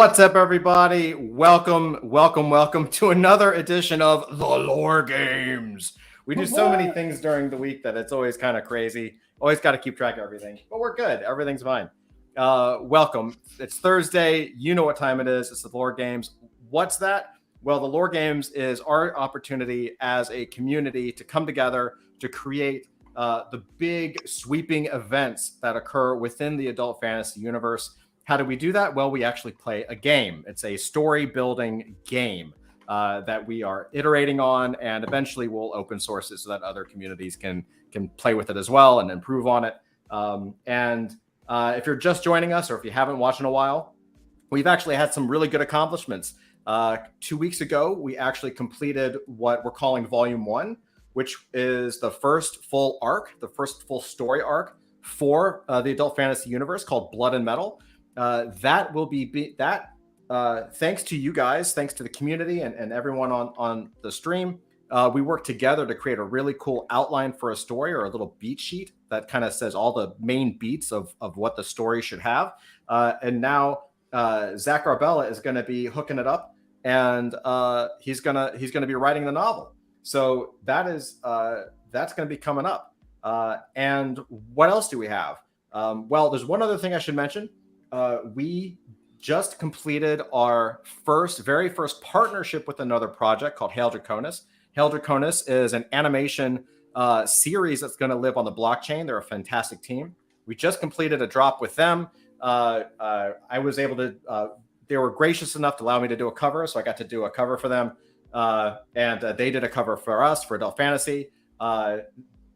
What's up, everybody? Welcome to another edition of The Lore Games. We do so many things during the week that it's always kind of crazy. Always got to keep track of everything, but we're good. Everything's fine. Welcome. It's Thursday. You know what time it is. It's The Lore Games. What's that? Well, The Lore Games is our opportunity as a community to come together to create the big sweeping events that occur within the adult fantasy universe. How do we do that? Well, we actually play a game. It's a story building game that we are iterating on, and eventually we'll open source it so that other communities can play with it as well and improve on it. If you're just joining us, or if you haven't watched in a while, we've actually had some really good accomplishments. 2 weeks ago, we actually completed what we're calling Volume 1, which is the first full arc, the first full story arc for the adult fantasy universe called Blood and Metal. That will be thanks to you guys, thanks to the community and everyone on the stream. We worked together to create a really cool outline for a story, or a little beat sheet that kind of says all the main beats of what the story should have. And now Zach Arbella is going to be hooking it up, and he's gonna be writing the novel. So that's going to be coming up. And what else do we have? Well, there's one other thing I should mention. We just completed our very first partnership with another project called Hail Draconis. Hail Draconis is an animation series that's going to live on the blockchain. They're a fantastic team. We just completed a drop with them. I was able to, they were gracious enough to allow me to do a cover, so I got to do a cover for them. And they did a cover for us for Adult Fantasy.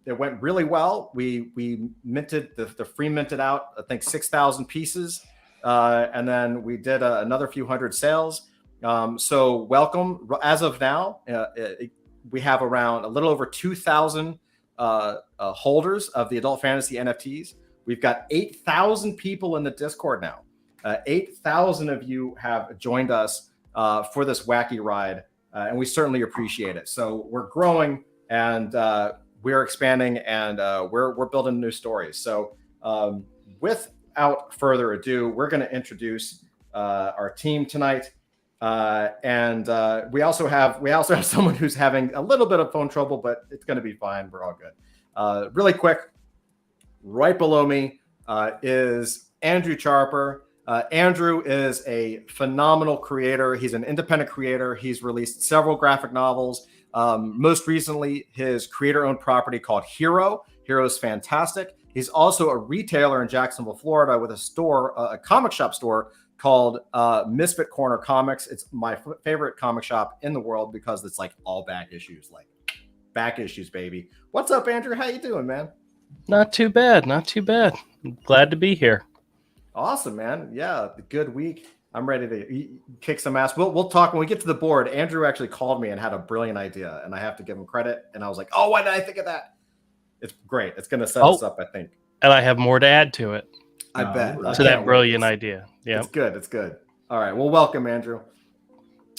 It went really well. We minted the free minted out, I think 6,000 pieces. And then we did another few hundred sales. So welcome. As of now, we have around a little over 2,000 holders of the adult fantasy NFTs. We've got 8,000 people in the Discord now. 8,000 of you have joined us for this wacky ride. And we certainly appreciate it. So we're growing, and we're expanding, and we're building new stories. So without further ado, we're going to introduce our team tonight, and we also have someone who's having a little bit of phone trouble, but it's going to be fine. We're all good. Really quick, right below me is Andrew Charper. Andrew is a phenomenal creator. He's an independent creator. He's released several graphic novels. Most recently, his creator-owned property called Hero. Hero is fantastic. He's also a retailer in Jacksonville, Florida, with a store, a comic shop store called Misfit Corner Comics. It's my favorite comic shop in the world because it's like all back issues, baby. What's up, Andrew? How you doing, man? Not too bad. Glad to be here. Awesome, man. Yeah, good week. I'm ready to kick some ass. We'll talk when we get to the board. Andrew actually called me and had a brilliant idea, and I have to give him credit. And I was like, oh, why did I think of that? It's great. It's going to set us up, I think. And I have more to add to it. I bet. To that brilliant idea. Yeah. It's good. All right. Well, welcome, Andrew.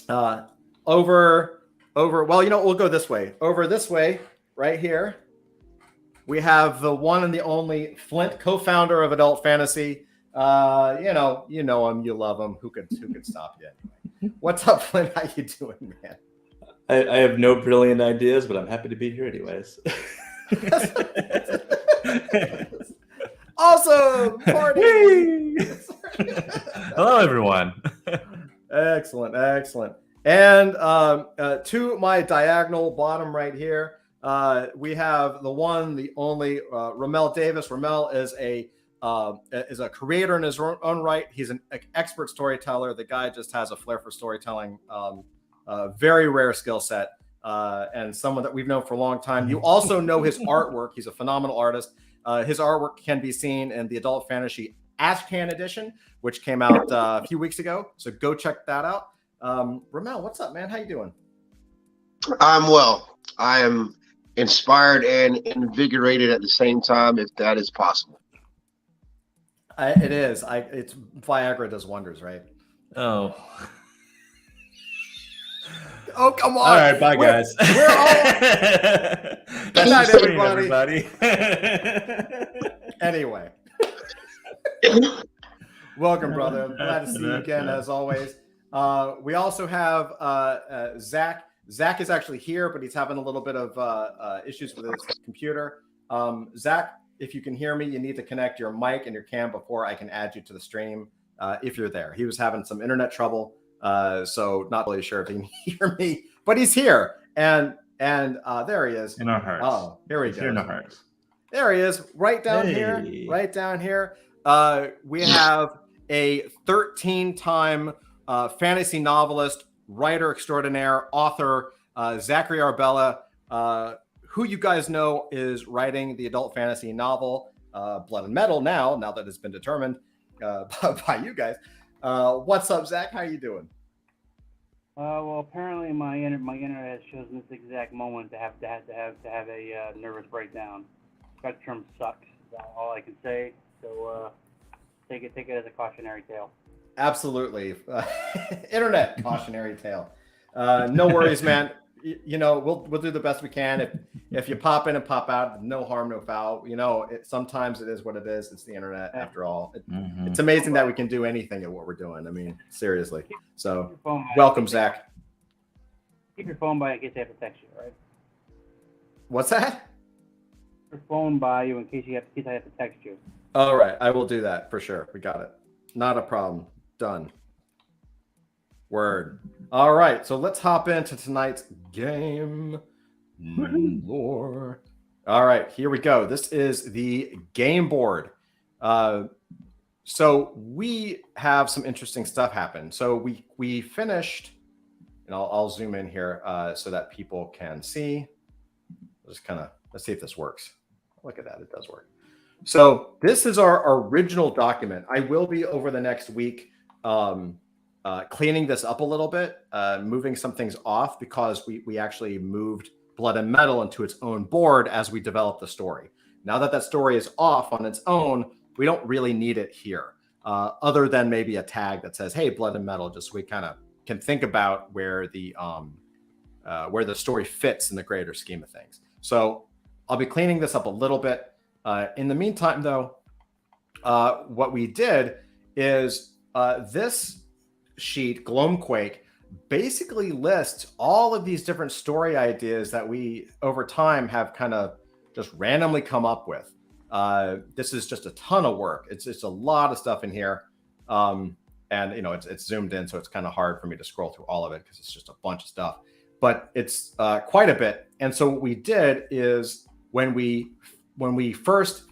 Over. Well, we'll go this way. Over this way, right here, we have the one and the only Flint, co-founder of Adult Fantasy. You know him, you love him. Who could stop you anyway? What's up, Flint? How you doing, man? I have no brilliant ideas, but I'm happy to be here anyways. Awesome party! Hello, everyone. Excellent. And to my diagonal bottom right here, we have the one, the only Ramel Davis. Ramel is a creator in his own right. He's an expert storyteller. The guy just has a flair for storytelling. Very rare skill set, and someone that we've known for a long time. You also know his artwork. He's a phenomenal artist. His artwork can be seen in the Adult Fantasy Ashcan edition, which came out a few weeks ago. So go check that out. Ramel, what's up, man? How you doing? I'm well. I am inspired and invigorated at the same time, if that is possible. It is. It's Viagra does wonders, right? Oh. Oh, come on. All right, bye, guys. We're all... Good night, everybody. Anyway. Welcome, brother. Glad to see you again, as always. We also have Zach. Zach is actually here, but he's having a little bit of issues with his computer. Zach, if you can hear me, you need to connect your mic and your cam before I can add you to the stream if you're there. He was having some internet trouble, so not really sure if he can hear me, but he's here. And there he is. In our hearts. Oh, here we go. In our hearts. There he is, right down here. Right down here. We have a 13-time fantasy novelist, writer extraordinaire, author, Zachary Arbella, who you guys know is writing the adult fantasy novel Blood and Metal now that it's been determined by you guys. What's up, Zach? How you doing? Well, apparently my internet has chosen this exact moment to have a nervous breakdown. Spectrum sucks. That's all I can say. So take it as a cautionary tale. Absolutely, internet cautionary tale. No worries, man. You know, we'll do the best we can. If you pop in and pop out, no harm, no foul. You know, sometimes it is what it is. It's the internet after all. It's amazing that we can do anything at what we're doing. I mean, seriously. So, welcome, Zach. Keep your phone by in case I have to text you, right? What's that? Your phone by you in case I have to text you. All right, I will do that for sure. We got it. Not a problem. Done. Word. All right, so let's hop into tonight's game. Lore. All right, here we go. This is the game board. So we have some interesting stuff happen. So we finished, and I'll zoom in here so that people can see. Let's see if this works. Look at that, it does work. So this is our original document. I will be over the next week cleaning this up a little bit, moving some things off because we actually moved Blood and Metal into its own board as we developed the story. Now that story is off on its own, we don't really need it here, other than maybe a tag that says, hey, Blood and Metal, just so we kind of can think about where the story fits in the greater scheme of things. So I'll be cleaning this up a little bit. In the meantime, though, what we did is this sheet, Gloamquake, basically lists all of these different story ideas that we, over time, have kind of just randomly come up with. This is just a ton of work. It's a lot of stuff in here. And, you know, it's zoomed in, so it's kind of hard for me to scroll through all of it because it's just a bunch of stuff. But it's quite a bit. And so what we did is when we first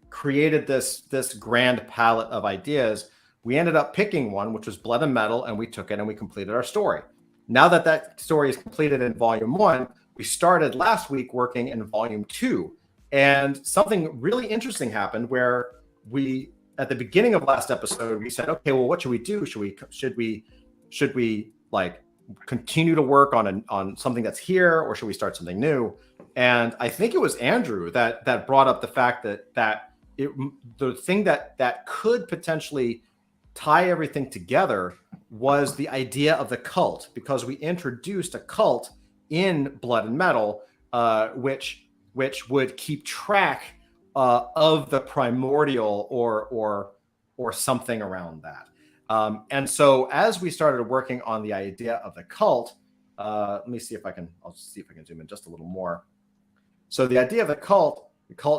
created this grand palette of ideas, we ended up picking one, which was Blood and Metal, and we took it and we completed our story. Now that story is completed in volume 1, we started last week working in volume 2. And something really interesting happened where we, at the beginning of last episode, we said, okay, well, what should we do? Should we like continue to work on something that's here, or should we start something new? And I think it was Andrew that brought up the fact that the thing that could potentially tie everything together was the idea of the cult, because we introduced a cult in Blood and Metal, which would keep track of the primordial or something around that. And so as we started working on the idea of the cult, let me see if I can zoom in just a little more. So the idea of the cult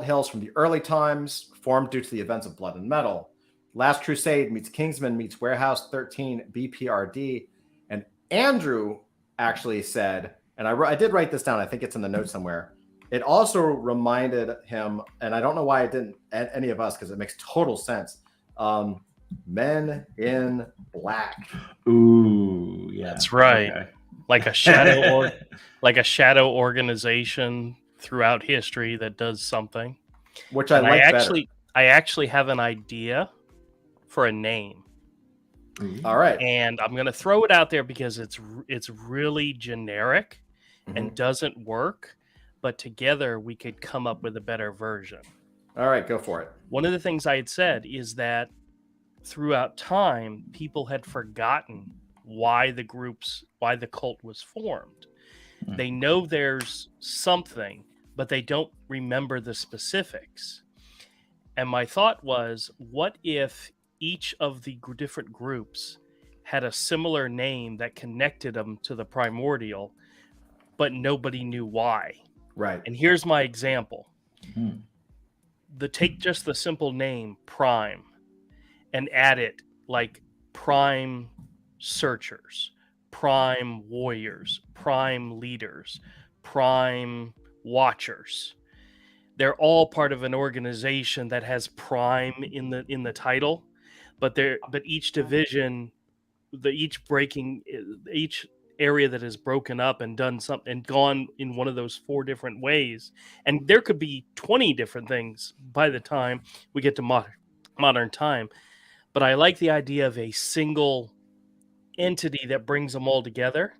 hails from the early times, formed due to the events of Blood and Metal. Last Crusade meets Kingsman meets Warehouse 13 BPRD. And Andrew actually said, and I did write this down, I think it's in the notes somewhere. It also reminded him, and I don't know why it didn't any of us, because it makes total sense. Men in Black. Ooh, yeah. That's right. Okay. Like a shadow like a shadow organization throughout history that does something. Which I like better. I actually have an idea for a name. All right. And I'm going to throw it out there because it's really generic and doesn't work, but together we could come up with a better version. All right, go for it. One of the things I had said is that throughout time, people had forgotten why the cult was formed. They know there's something, but they don't remember the specifics. And my thought was, what if each of the different groups had a similar name that connected them to the primordial, but nobody knew why. Right. And here's my example. Hmm. Take just the simple name Prime and add it like Prime Searchers, Prime Warriors, Prime Leaders, Prime Watchers. They're all part of an organization that has Prime in the title, but each division, each area that is broken up and done something and gone in one of those 4 different ways, and there could be 20 different things by the time we get to modern time. But I like the idea of a single entity that brings them all together.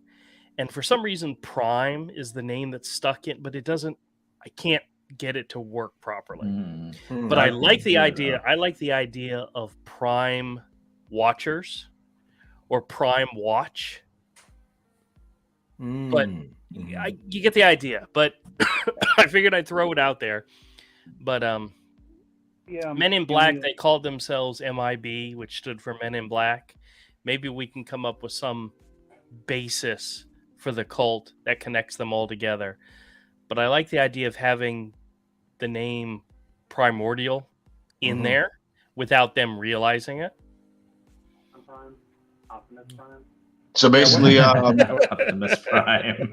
And for some reason, Prime is the name that's stuck in, but I can't get it to work properly. But I like the idea. I like the idea of Prime Watchers or Prime Watch. But you get the idea. But I figured I'd throw it out there. But Yeah, Men in Black, they called themselves MIB, which stood for Men in Black. Maybe we can come up with some basis for the cult that connects them all together. But I like the idea of having the name Primordial in there without them realizing it. Optimus Prime. So basically, Optimus Prime.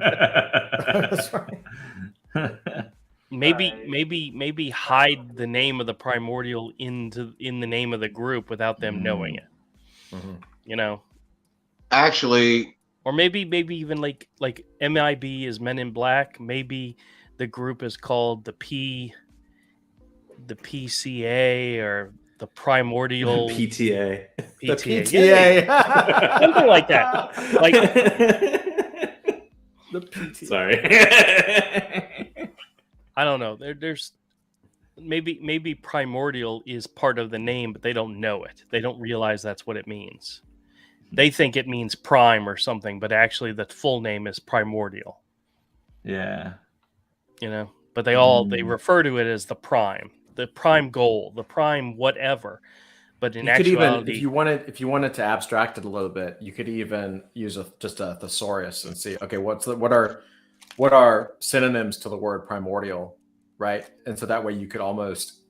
Maybe hide the name of the Primordial in the name of the group without them knowing it. You know, actually, or maybe even like MIB is Men in Black. Maybe the group is called the PCA or the Primordial PTA. The PTA. something like that. Like the PTA. Sorry. I don't know. There's maybe Primordial is part of the name, but they don't know it. They don't realize that's what it means. They think it means prime or something, but actually the full name is Primordial. Yeah. You know, but they refer to it as the prime goal, the prime whatever. But in You could actuality, even, if you wanted to abstract it a little bit, you could even use just a thesaurus and see, okay, what are synonyms to the word primordial, right? And so that way you could almost,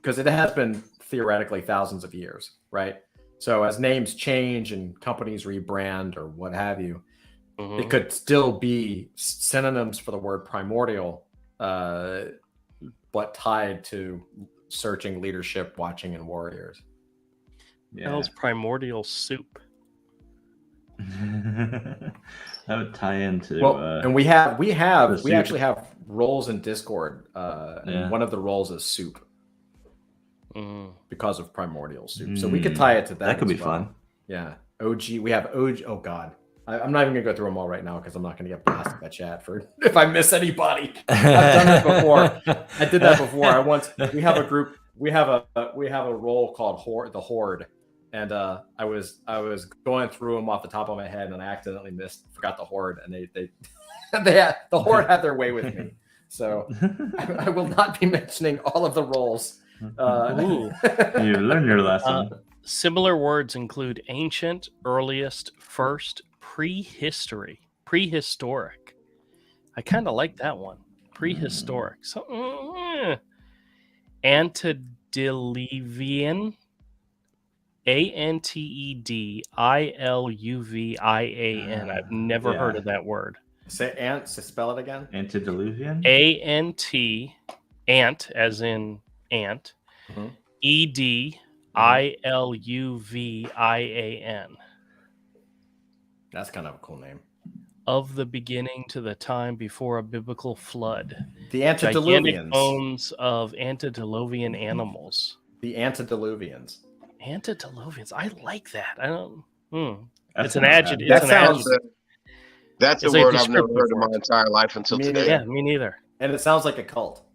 because it has been theoretically thousands of years, right? So as names change and companies rebrand or what have you, it could still be synonyms for the word primordial, but tied to searching, leadership, watching, and warriors. Yeah. hell's Primordial Soup? That would tie into and we actually have roles in Discord, and one of the roles is soup because of Primordial Soup. So we could tie it to that. That could be well. fun. Yeah. OG. We have OG. Oh God. I'm not even gonna go through them all right now because I'm not gonna get blasted in that chat for if I miss anybody. I've done that before. I did that before. We have a group. We have a role called the Horde. And I was going through them off the top of my head, and I accidentally forgot the Horde, and the Horde had their way with me. So I will not be mentioning all of the roles. Ooh. You learned your lesson. Similar words include ancient, earliest, first, prehistory, prehistoric. I kind of like that one. Prehistoric. So, antediluvian. Antediluvian. I've never heard of that word. Spell it again. Antediluvian. Ant as in ant. Ediluvian. That's kind of a cool name. Of the beginning to the time before a biblical flood. The antediluvians. Gigantic bones of antediluvian animals. The antediluvians. Antediluvians. I like that. I don't. That's it's an adjective. That's a word I've never heard in my entire life until today. Yeah, me neither. And it sounds like a cult.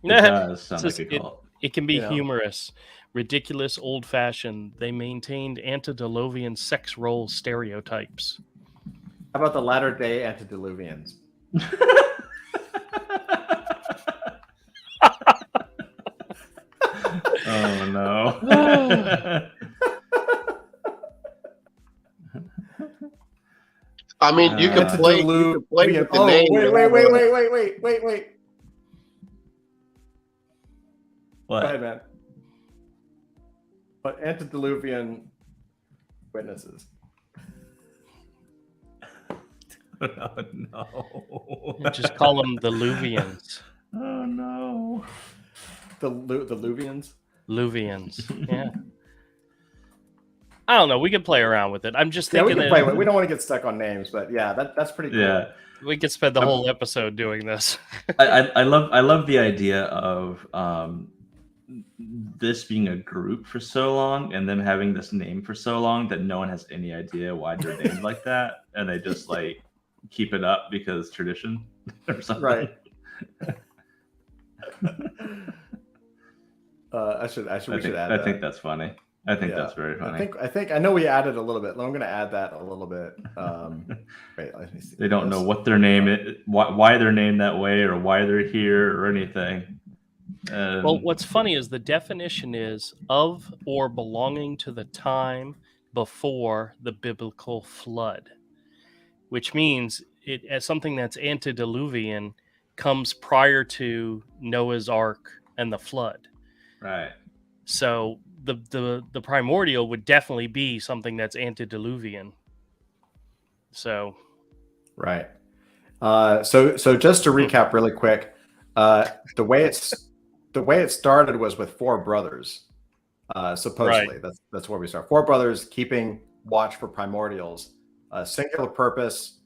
It does sound like a cult. It can be humorous, ridiculous, old-fashioned. They maintained antediluvian sex role stereotypes. How about the latter-day antediluvians? Oh no. I mean, you could play with the name. Wait. What? Go ahead, man. But antediluvian witnesses. Oh, no. Just call them the Luvians. Oh no. The Luvians? Luvians. Yeah. I don't know. We could play around with it. I'm just Yeah, we thinking can play with it. We don't want to get stuck on names, but yeah, that's pretty cool. Yeah. we could spend the whole episode doing this. I love the idea of this being a group for so long and them having this name for so long that no one has any idea why they're named like that, and they just like keep it up because tradition or something. Right. I should add that. I think that's funny. I think that's very funny. I know we added a little bit. I'm going to add that a little bit. Wait, let me see. They don't know what their name is, why they're named that way, or why they're here, or anything. Well, what's funny is the definition is of or belonging to the time before the biblical flood, which means it as something that's antediluvian comes prior to Noah's Ark and the flood. Right. So the primordial would definitely be something that's antediluvian. So right. So just to recap really quick, the way it started was with four brothers. Supposedly, Right. that's where we start. Four brothers keeping watch for primordials. Singular purpose,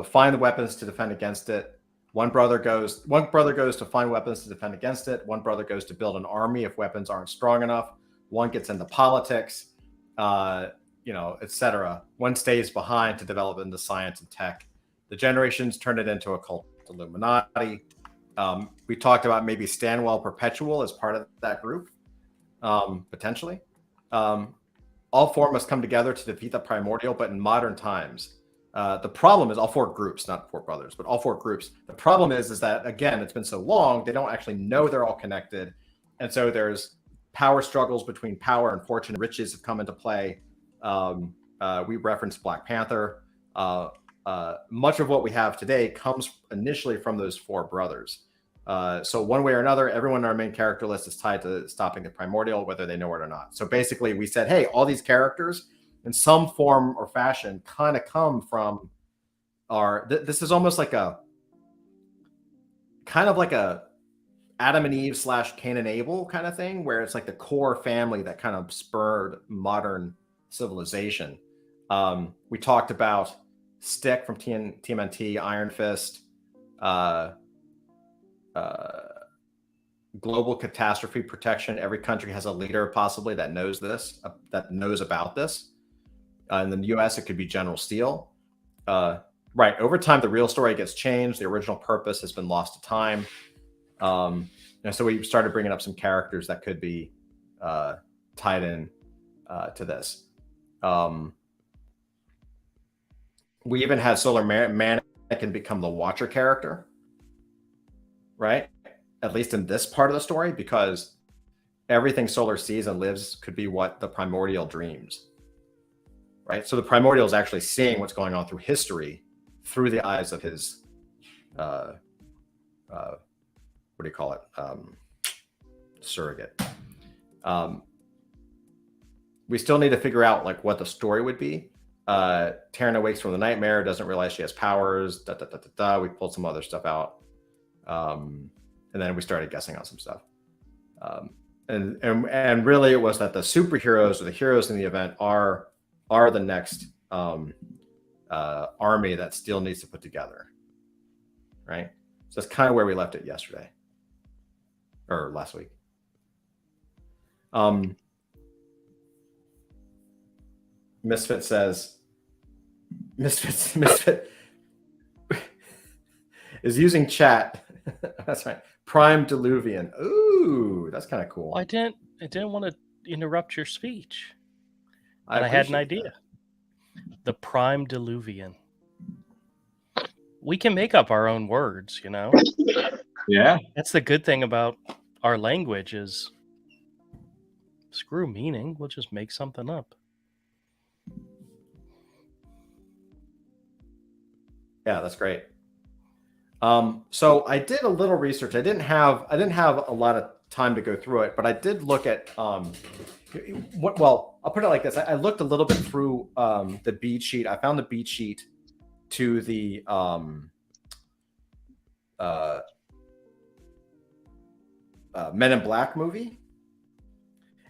find the weapons to defend against it. One brother goes to find weapons to defend against it. One brother goes to build an army if weapons aren't strong enough. One gets into politics, etc. One stays behind to develop into science and tech. The generations turned it into a cult Illuminati. We talked about maybe Stanwell Perpetual as part of that group, potentially. All four must come together to defeat the primordial, but in modern times. The problem is all four groups, not four brothers, but all four groups. The problem is that, again, it's been so long, they don't actually know they're all connected. And so there's power struggles between power and fortune and riches have come into play. We referenced Black Panther. Much of what we have today comes initially from those four brothers. So one way or another, everyone in our main character list is tied to stopping the primordial, whether they know it or not. So basically we said, hey, all these characters in some form or fashion kind of come from this is almost like a Adam and Eve / Cain and Abel kind of thing, where it's like the core family that kind of spurred modern civilization. We talked about Stick from TMNT, Iron Fist, global catastrophe protection. Every country has a leader possibly that knows about this. In the US, it could be General Steel. Right. Over time, the real story gets changed. The original purpose has been lost to time. And so we started bringing up some characters that could be tied in to this. We even had Solar Mannequin become the Watcher character, right? At least in this part of the story, because everything Solar sees and lives could be what the primordial dreams, right? So the primordial is actually seeing what's going on through history through the eyes of his, what do you call it? Surrogate. We still need to figure out like what the story would be. Taryn awakes from the nightmare, doesn't realize she has powers. We pulled some other stuff out, and then we started guessing on some stuff. And really, it was that the superheroes or the heroes in the event are the next army that Steel needs to put together, right? So that's kind of where we left it yesterday or last week. Misfit says, Misfit is using chat. That's right. Prime Diluvian. Ooh, that's kind of cool. I didn't want to interrupt your speech. I had an appreciate idea. that. The Prime Diluvian. We can make up our own words, you know? Yeah. That's the good thing about our language is Screw meaning. We'll just make something up. Yeah, that's great. So I did a little research. I didn't have a lot of time to go through it, but I did look at well, I'll put it like this. I looked a little bit through the beat sheet. I found the beat sheet to the Men in Black movie.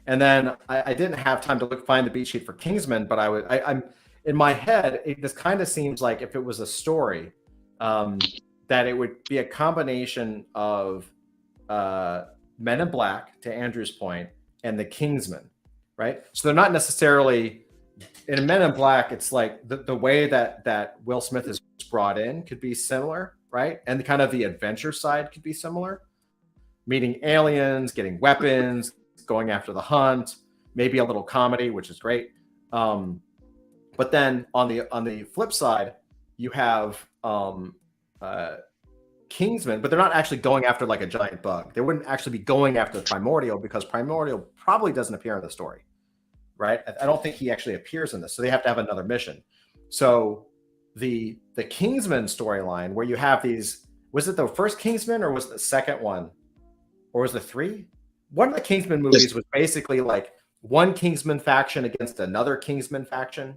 And then I didn't have time to find the beat sheet for Kingsman, but I'm in my head, this kind of seems like if it was a story, that it would be a combination of Men in Black, to Andrew's point, and the Kingsman, right? So they're not necessarily in Men in Black. It's like the way that Will Smith is brought in could be similar, right? And kind of the adventure side could be similar, meeting aliens, getting weapons, going after the hunt, maybe a little comedy, which is great. But then on the flip side, you have Kingsman, but they're not actually going after like a giant bug. They wouldn't actually be going after the Primordial, because Primordial probably doesn't appear in the story, right? I don't think he actually appears in this, so they have to have another mission. So the Kingsman storyline, where you have these, was it the first Kingsman or was it the second one, or was it 3? One of the Kingsman movies was basically like one Kingsman faction against another Kingsman faction.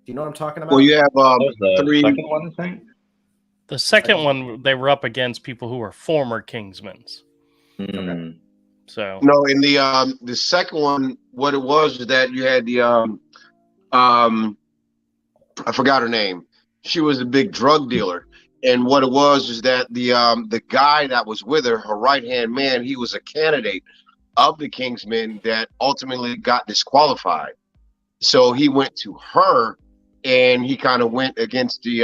Do you know what I'm talking about? Well, you have the 3. second one, I think. The second one, they were up against people who were former Kingsmans. Okay. So No, in the second one, what it was that you had the I forgot her name. She was a big drug dealer, and what it was is that the guy that was with her right-hand man, he was a candidate of the Kingsmen that ultimately got disqualified. So he went to her, and he kind of went against the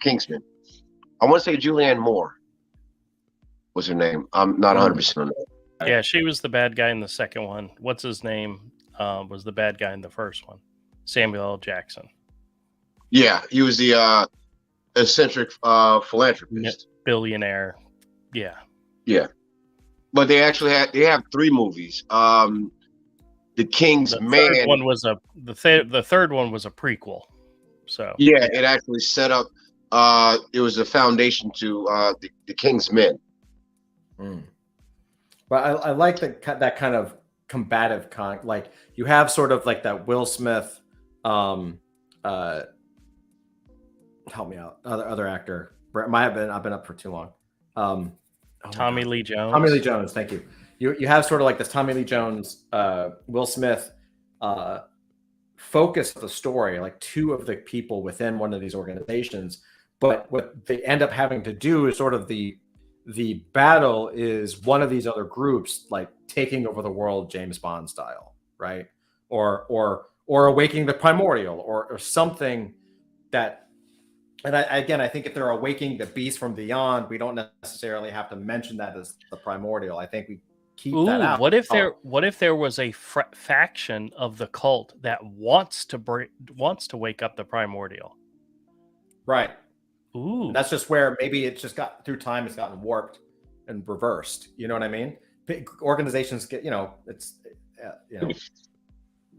Kingsmen. I want to say Julianne Moore was her name. I'm not 100% on that. yeah, she was the bad guy in the second one. What's his name? Was the bad guy in the first one? Samuel L. Jackson. Yeah, he was the eccentric philanthropist, Billionaire. Yeah. Yeah, but they have 3 movies. The King's Man. Third one was the third one was a prequel. So yeah, it actually set up. It was a foundation to the King's Men. But I like that kind of combative like you have sort of like that Will Smith. Help me out. Other actor. I've been up for too long. Tommy Lee Jones. Tommy Lee Jones. Thank you. You have sort of like this Tommy Lee Jones, Will Smith focus of the story, like 2 of the people within one of these organizations. But what they end up having to do is sort of the battle is one of these other groups like taking over the world, James Bond style, right? Or awakening the primordial or something that. And I think if they're awakening the beast from beyond, we don't necessarily have to mention that as the primordial. I think we keep that out. What if there was a faction of the cult that wants to wake up the primordial? Right. Ooh. And that's just where maybe it's just got through time, it's gotten warped and reversed. You know what I mean? Big organizations get, it's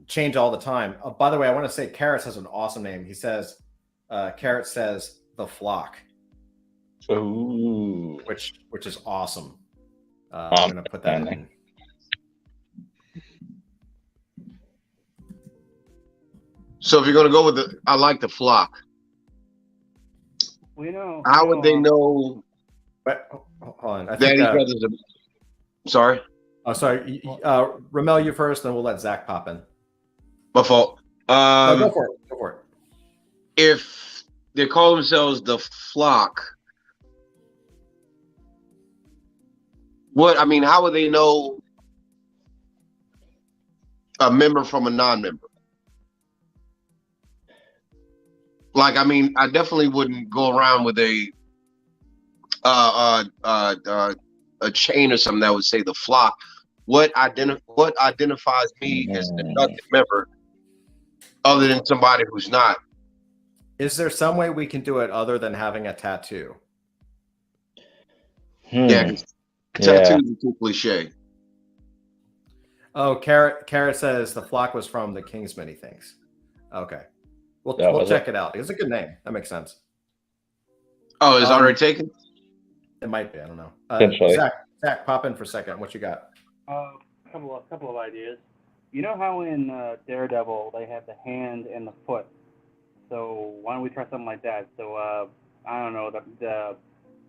change all the time. By the way, I want to say Carrots has an awesome name. He says, Carrot says the flock. Ooh. Which is awesome. I'm gonna put that in. So if you're gonna go with I like the flock. How would they know? But hold on, I that think each other's sorry. Oh, sorry. Ramel, you first, then we'll let Zach pop in. My fault. Go for it. Go for it. If they call themselves the flock, how would they know a member from a non-member? Like, I definitely wouldn't go around with a chain or something that would say the flock. What identifies me as an inducted member, other than somebody who's not? Is there some way we can do it other than having a tattoo? Yeah, tattoos are too cliche. Oh, Carrot says the flock was from the Kingsman, he thinks. Okay. We'll was check it out. It's a good name. That makes sense. Oh, is it already taken? It might be. I don't know. Potentially. Zach, pop in for a second. What you got? A couple of ideas. You know how in Daredevil they have the hand and the foot. So why don't we try something like that? So I don't know,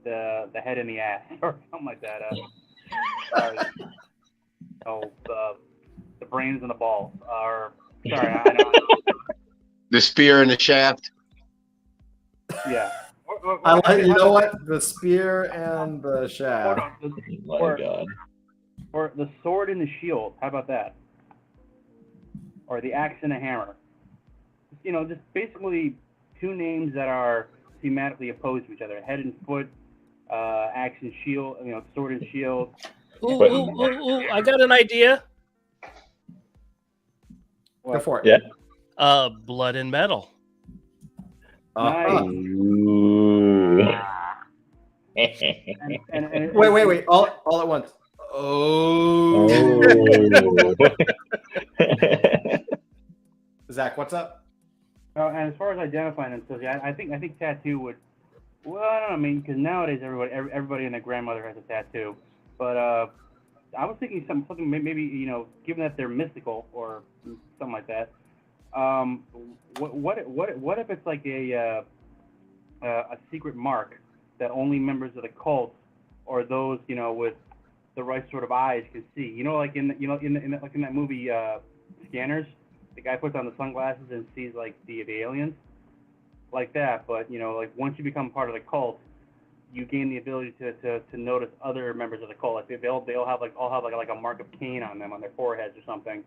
the head and the ass or something like that. The brains and the balls. Or sorry, I know. The spear and the shaft. Yeah. I like. You know what? The spear and the shaft. Oh my God. Or the sword and the shield. How about that? Or the axe and a hammer. You know, just basically two names that are thematically opposed to each other. Head and foot, axe and shield, you know, sword and shield. Ooh, I got an idea. Go for it. Yeah. Blood and metal. Nice. Ooh. And Wait. All at once. Oh. Zach, what's up? And as far as identifying themselves, yeah, I think tattoo would. Well, I don't know. I mean, because nowadays everybody and their grandmother has a tattoo. But I was thinking something maybe, you know, given that they're mystical or something like that. What if it's like a secret mark that only members of the cult or those, you know, with the right sort of eyes can see? You know, like in that movie Scanners, the guy puts on the sunglasses and sees like the aliens, like that. But you know, like once you become part of the cult, you gain the ability to notice other members of the cult. Like they'll have like a mark of Cain on them on their foreheads or something,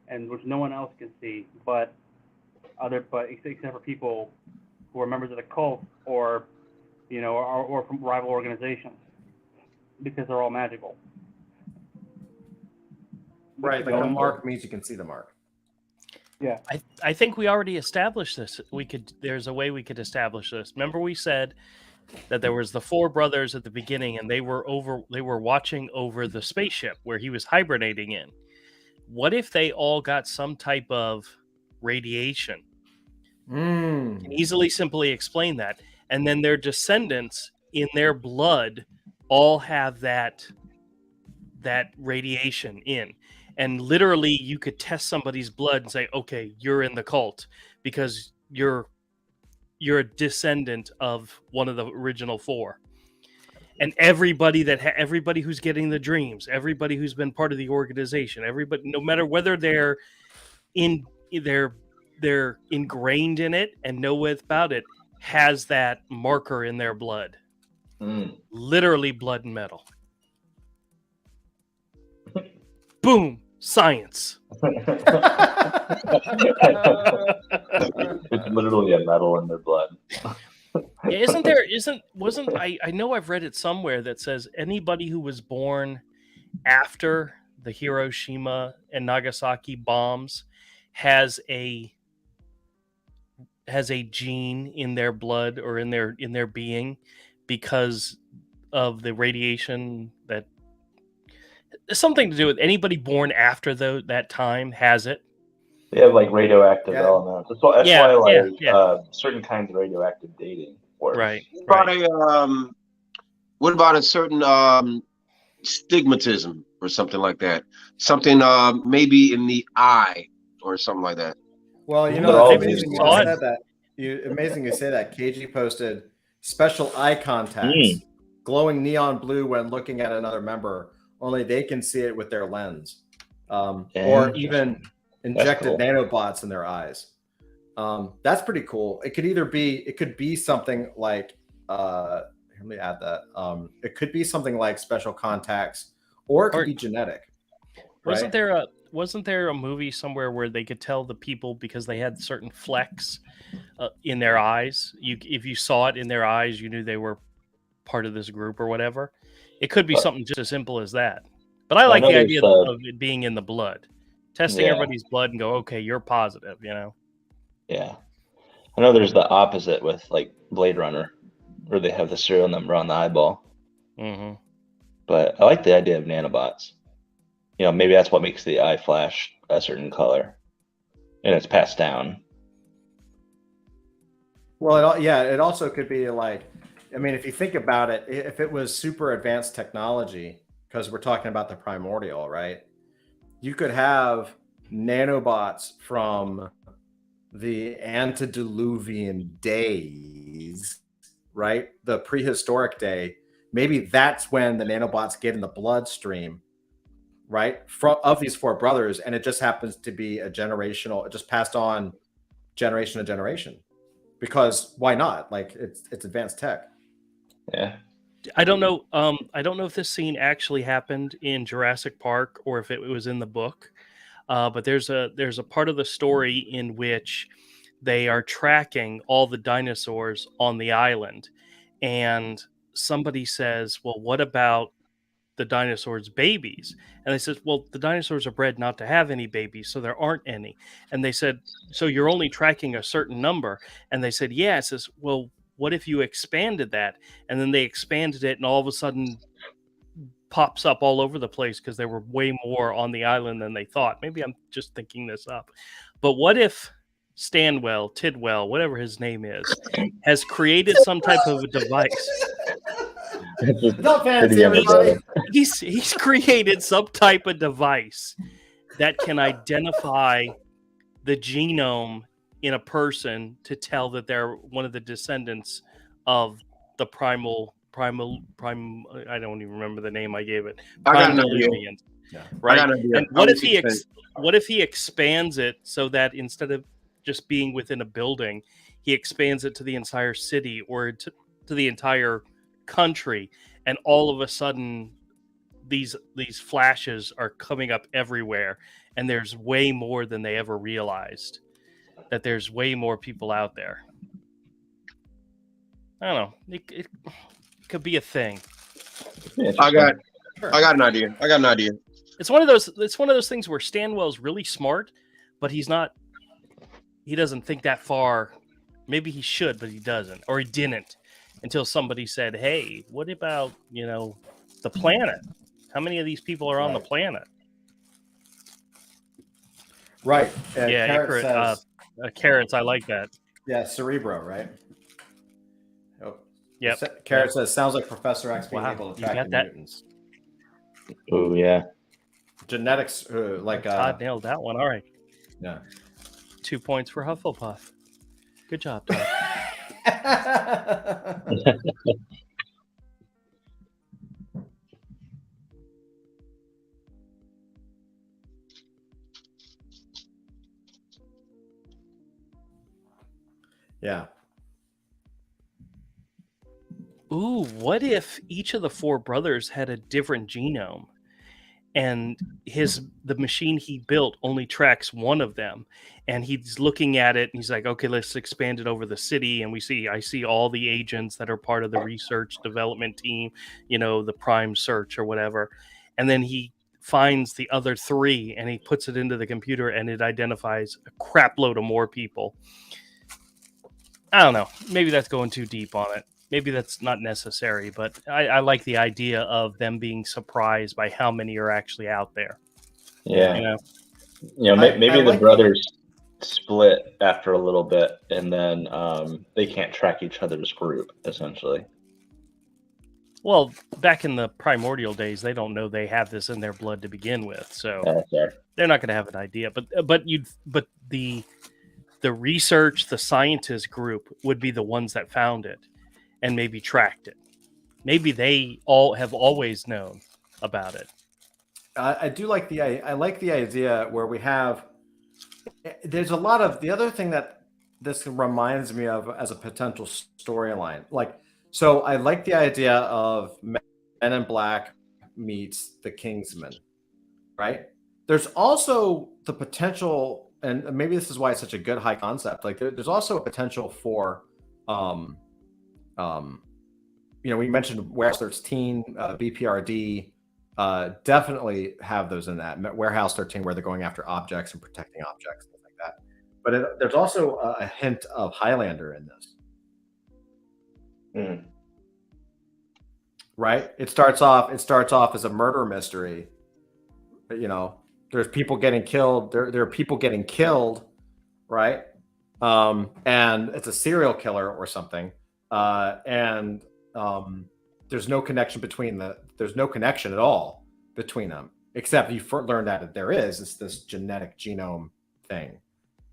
and which no one else can see, but except for people who are members of the cult or, you know, or from rival organizations, because they're all magical. Right, like the mark means you can see the mark. Yeah. I think we already established this. There's a way we could establish this. Remember we said that there was the four brothers at the beginning and they were watching over the spaceship where he was hibernating in. What if they all got some type of radiation? Can easily simply explain that. And then their descendants in their blood all have that radiation in. And literally you could test somebody's blood and say, okay, you're in the cult because you're a descendant of one of the original four. And everybody who's getting the dreams, everybody who's been part of the organization, everybody, no matter whether they're ingrained in it and know about it, has that marker in their blood. Literally blood and metal. Boom. Science. It's literally a metal in their blood. I know I've read it somewhere that says anybody who was born after the Hiroshima and Nagasaki bombs has a gene in their blood or in their being because of the radiation that something to do with anybody born after that time has it. They have like radioactive elements. That's why certain kinds of radioactive dating works. Right. What about a certain stigmatism or something like that? Something maybe in the eye or something like that. Well, you know, it's amazing you say that. KG posted special eye contacts, glowing neon blue when looking at another member. Only they can see it with their lens, or even injected nanobots in their eyes. That's pretty cool. It could be something like, let me add that. It could be something like special contacts, or it could be genetic. Wasn't there a movie somewhere where they could tell the people because they had certain flecks in their eyes? If you saw it in their eyes, you knew they were part of this group or whatever. It could be something just as simple as that. But I like the idea of it being in the blood. Testing everybody's blood and go, okay, you're positive, you know? Yeah. I know there's the opposite with like Blade Runner, where they have the serial number on the eyeball. Mm-hmm. But I like the idea of nanobots. maybe that's what makes the eye flash a certain color, and it's passed down. Well, it also could be like, I mean, if you think about it, if it was super advanced technology, because we're talking about the primordial, right? You could have nanobots from the antediluvian days, right? The prehistoric day. Maybe that's when the nanobots get in the bloodstream, right? Of these four brothers, and it just happens to be it just passed on generation to generation. Because why not? Like it's advanced tech. Yeah. I don't know. I don't know if this scene actually happened in Jurassic Park or if it was in the book. But there's a part of the story in which they are tracking all the dinosaurs on the island, and somebody says, "Well, what about the dinosaurs' babies?" And they said, "Well, the dinosaurs are bred not to have any babies, so there aren't any." And they said, "So you're only tracking a certain number?" And they said, "Yeah." It says, "Well, what if you expanded that?" And then they expanded it, and all of a sudden pops up all over the place because there were way more on the island than they thought. Maybe I'm just thinking this up. But what if Tidwell, whatever his name is, has created some type of a device? Not fancy, everybody. He's created some type of device that can identify the genome in a person to tell that they're one of the descendants of the prime. I don't even remember the name I gave it. I got an idea. Right. I got an idea. And what if he expands it so that instead of just being within a building, he expands it to the entire city or to the entire country, and all of a sudden these flashes are coming up everywhere, and there's way more than they ever realized. That there's way more people out there. I don't know. It could be a thing. I got an idea. It's one of those things where Stanwell's really smart, but he doesn't think that far. Maybe he should, but he doesn't, or he didn't until somebody said, "Hey, what about, the planet? How many of these people are on the planet?" Right. Yeah, carrots. I like that. Yeah, Cerebro, right? Oh, yeah. Carrot says, "Sounds like Professor X being able to track the mutants." Oh yeah. Genetics, Todd nailed that one. All right. Yeah. 2 points for Hufflepuff. Good job, Todd. Yeah. Ooh, what if each of the four brothers had a different genome, and the machine he built only tracks one of them, and he's looking at it and he's like, "Okay, let's expand it over the city." And I see all the agents that are part of the research development team, the Prime Search or whatever, and then he finds the other three and he puts it into the computer and it identifies a crap load of more people. I don't know. Maybe that's going too deep on it. Maybe that's not necessary, but I like the idea of them being surprised by how many are actually out there. Yeah. Maybe the brothers split after a little bit, and then they can't track each other's group, essentially. Well, back in the primordial days, they don't know they have this in their blood to begin with, so they're not going to have an idea. But the research, the scientist group would be the ones that found it and maybe tracked it. Maybe they all have always known about it. I like the idea where we have. There's a lot of the other thing that this reminds me of as a potential storyline. So I like the idea of Men in Black meets the Kingsman, right? There's also the potential, and maybe this is why it's such a good high concept. There's also a potential for, we mentioned Warehouse 13, BPRD, definitely have those in that Warehouse 13 where they're going after objects and protecting objects, things like that. But there's also a hint of Highlander in this. Right? It starts off as a murder mystery, You know, there's people getting killed. There are people getting killed, right? And it's a serial killer or something. And there's no connection there's no connection at all between them, except you learn that there is. It's this genetic genome thing.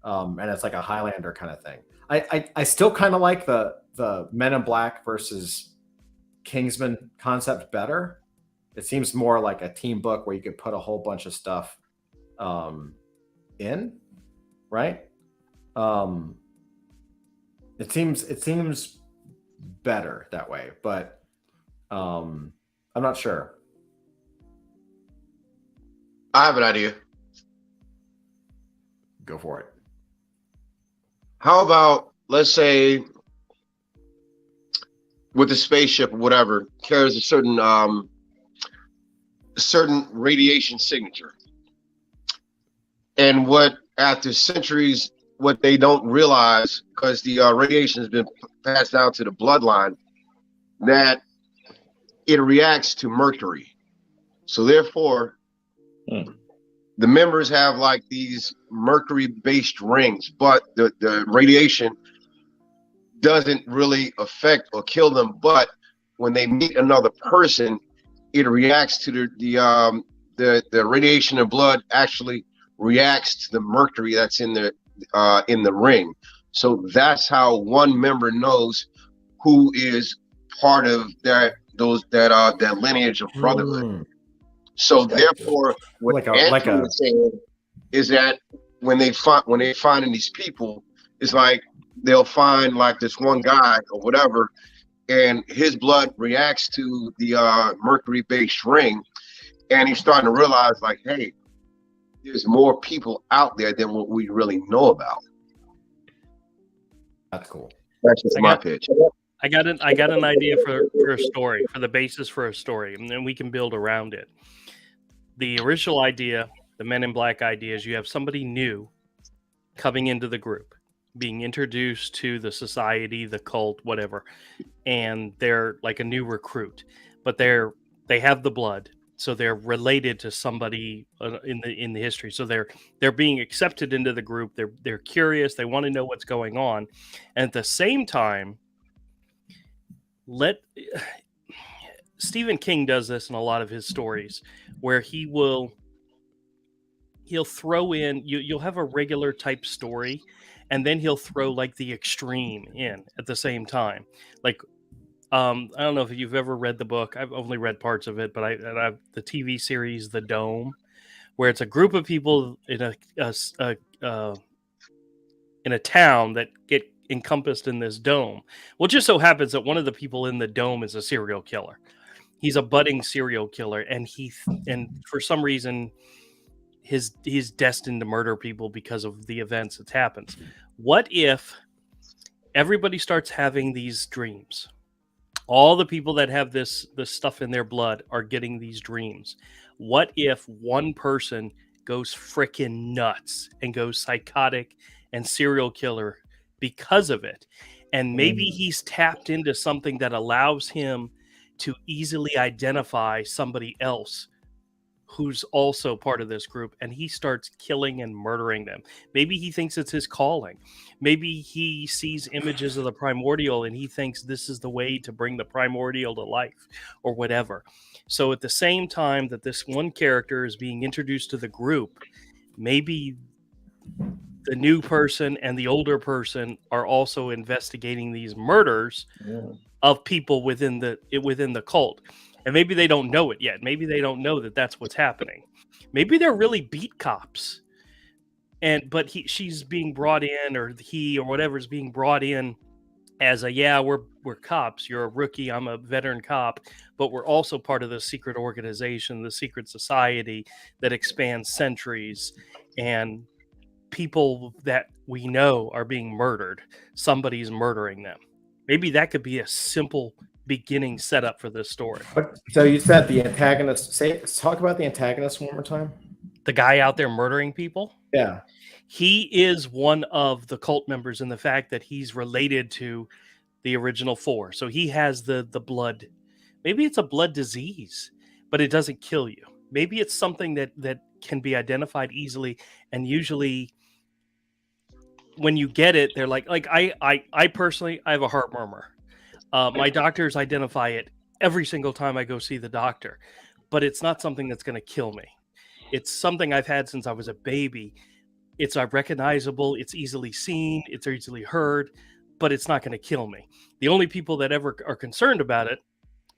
And it's like a Highlander kind of thing. I still kind of like the Men in Black versus Kingsman concept better. It seems more like a team book where you could put a whole bunch of stuff in, right? It seems better that way, but I'm not sure. I have an idea. Go for it. How about, let's say, with the spaceship or whatever, carries a certain radiation signature. And what, after centuries, what they don't realize, because the radiation has been passed down to the bloodline, that it reacts to mercury. So therefore, the members have like these mercury-based rings, but the radiation doesn't really affect or kill them. But when they meet another person, it reacts to the radiation in blood actually reacts to the mercury that's in the ring. So that's how one member knows who is part of that lineage of brotherhood. So therefore, what Andrew was saying is that when they find these people, it's like they'll find like this one guy or whatever, and his blood reacts to the mercury-based ring, and he's starting to realize like, hey, there's more people out there than what we really know about. That's cool. That's just my pitch. I got an idea for a story, for the basis for a story, and then we can build around it. The original idea, the Men in Black idea, is you have somebody new coming into the group, being introduced to the society, the cult, whatever, and they're like a new recruit, but they have the blood, so they're related to somebody in the history. So they're being accepted into the group. They're curious. They want to know what's going on, and at the same time, Stephen King does this in a lot of his stories, where he'll throw in, you'll have a regular type story, and then he'll throw like the extreme in at the same time. Like, I don't know if you've ever read the book. I've only read parts of it, but I've the TV series The Dome, where it's a group of people in a town that get encompassed in this dome. Well, it just so happens that one of the people in the dome is a serial killer. He's a budding serial killer, and for some reason, he's destined to murder people because of the events that happens. What if everybody starts having these dreams? All the people that have this stuff in their blood are getting these dreams. What if one person goes freaking nuts and goes psychotic and serial killer because of it? And maybe he's tapped into something that allows him to easily identify somebody else who's also part of this group, and he starts killing and murdering them. Maybe he thinks it's his calling. Maybe he sees images of the primordial and he thinks this is the way to bring the primordial to life, or whatever. So at the same time that this one character is being introduced to the group, maybe the new person and the older person are also investigating these murders of people within the cult. And maybe they don't know it yet. Maybe they don't know that that's what's happening. Maybe they're really beat cops. But she's being brought in, or he or whatever is being brought in as we're cops. You're a rookie. I'm a veteran cop. But we're also part of the secret organization, the secret society that expands centuries. And people that we know are being murdered. Somebody's murdering them. Maybe that could be a simple beginning setup for this story. So you said the antagonist. Talk about the antagonist one more time. The guy out there murdering people. Yeah, he is one of the cult members in the fact that he's related to the original four. So he has the blood. Maybe it's a blood disease, but it doesn't kill you. Maybe it's something that can be identified easily, and usually when you get it, they're like I personally, I have a heart murmur. My doctors identify it every single time I go see the doctor, but it's not something that's going to kill me. It's something I've had since I was a baby. It's recognizable, it's easily seen, it's easily heard, but it's not going to kill me. The only people that ever are concerned about it,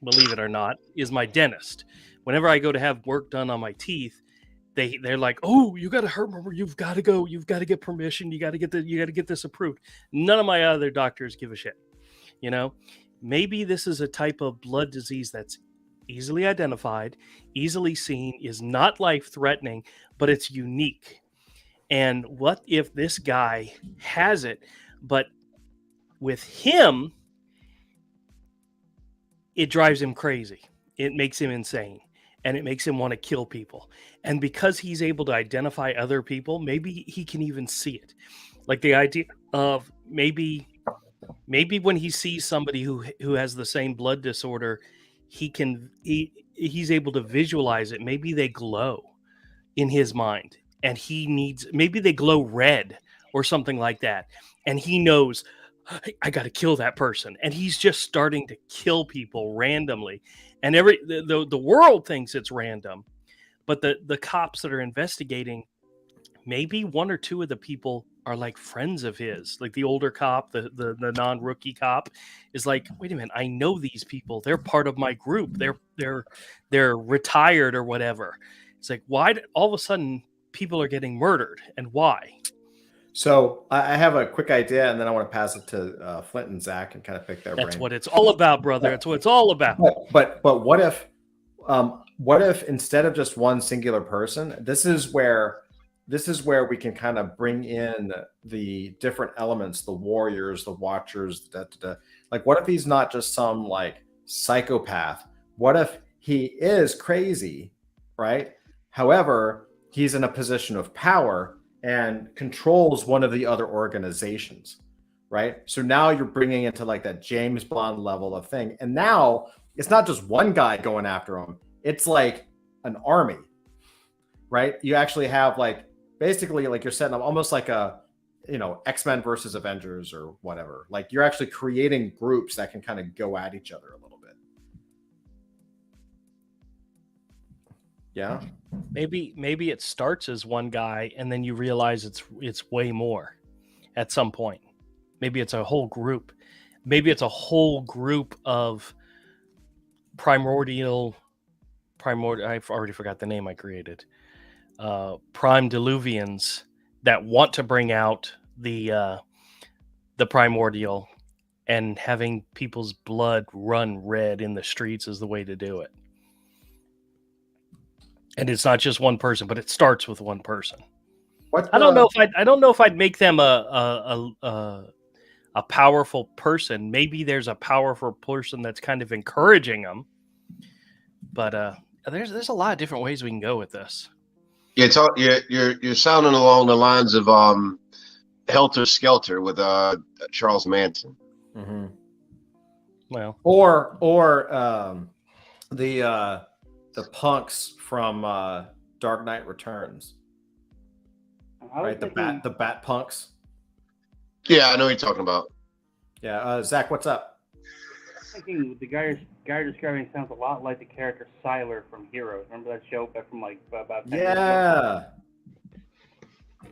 believe it or not, is my dentist. Whenever I go to have work done on my teeth, they're like, "Oh, you got a heart murmur. You've got to go. You've got to get permission. You got to get this approved." None of my other doctors give a shit. You know, maybe this is a type of blood disease that's easily identified, easily seen, is not life-threatening, but it's unique. And what if this guy has it, but with him, it drives him crazy. It makes him insane, and it makes him want to kill people. And because he's able to identify other people, maybe he can even see it. Like the idea of maybe when he sees somebody who has the same blood disorder, he's able to visualize it. Maybe they glow in his mind, and maybe they glow red or something like that. And he knows, I got to kill that person. And he's just starting to kill people randomly. And the world thinks it's random, but the cops that are investigating, maybe one or two of the people are like friends of his. Like the older cop, the non-rookie cop is like, wait a minute, I know these people. They're part of my group. They're retired or whatever. It's like, why all of a sudden people are getting murdered, and why? So I have a quick idea, and then I want to pass it to Flint and Zach and kind of pick their brain. That's what it's all about, brother. That's what it's all about. But what if instead of just one singular person, this is where we can kind of bring in the different elements, the warriors, the watchers, like what if he's not just some like psychopath? What if he is crazy, right? However, he's in a position of power and controls one of the other organizations, right? So now you're bringing into like that James Bond level of thing. And now it's not just one guy going after him. It's like an army, right? You actually have like, basically like you're setting up almost like a, X-Men versus Avengers or whatever. Like you're actually creating groups that can kind of go at each other a little bit. Yeah. Maybe it starts as one guy, and then you realize it's way more at some point. Maybe it's a whole group. Maybe it's a whole group of primordial. I've already forgot the name I created. Prime Diluvians that want to bring out the primordial, and having people's blood run red in the streets is the way to do it. And it's not just one person, but it starts with one person. I don't know if I'd make them a powerful person. Maybe there's a powerful person that's kind of encouraging them. But there's a lot of different ways we can go with this. Yeah, you're sounding along the lines of Helter Skelter with Charles Manson. Mm-hmm. Well, or the punks from Dark Knight Returns, right? The bat punks. Yeah, I know what you're talking about. Yeah, Zach, what's up? I'm thinking the guy you're describing sounds a lot like the character Siler from Heroes. Remember that show back from like about 10 years ago?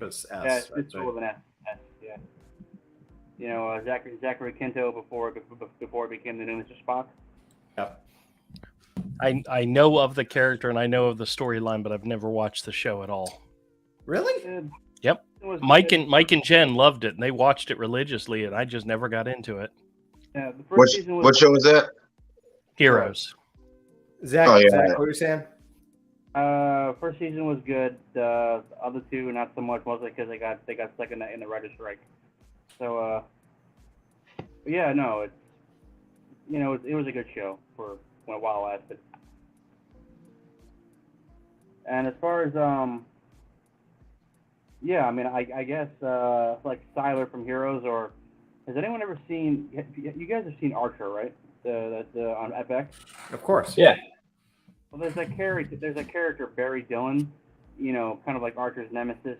It's S, Yeah, right it's full of an S. Yeah. Zachary Quinto before it became the new Mr. Spock. Yep. I know of the character and I know of the storyline, but I've never watched the show at all. Really? Yep. Mike and Jen loved it, and they watched it religiously, and I just never got into it. Yeah, the first season was what show was that? Heroes. Zach, Zach, what are you saying? First season was good. The other two, not so much, mostly because they got stuck in the writer's strike. So, yeah, no, it was a good show for a while it lasted. And as far as yeah, I mean, I guess like Siler from Heroes, or has anyone ever seen? You guys have seen Archer, right? The on FX. Of course. Yeah. Well, there's a character Barry Dillon, kind of like Archer's nemesis.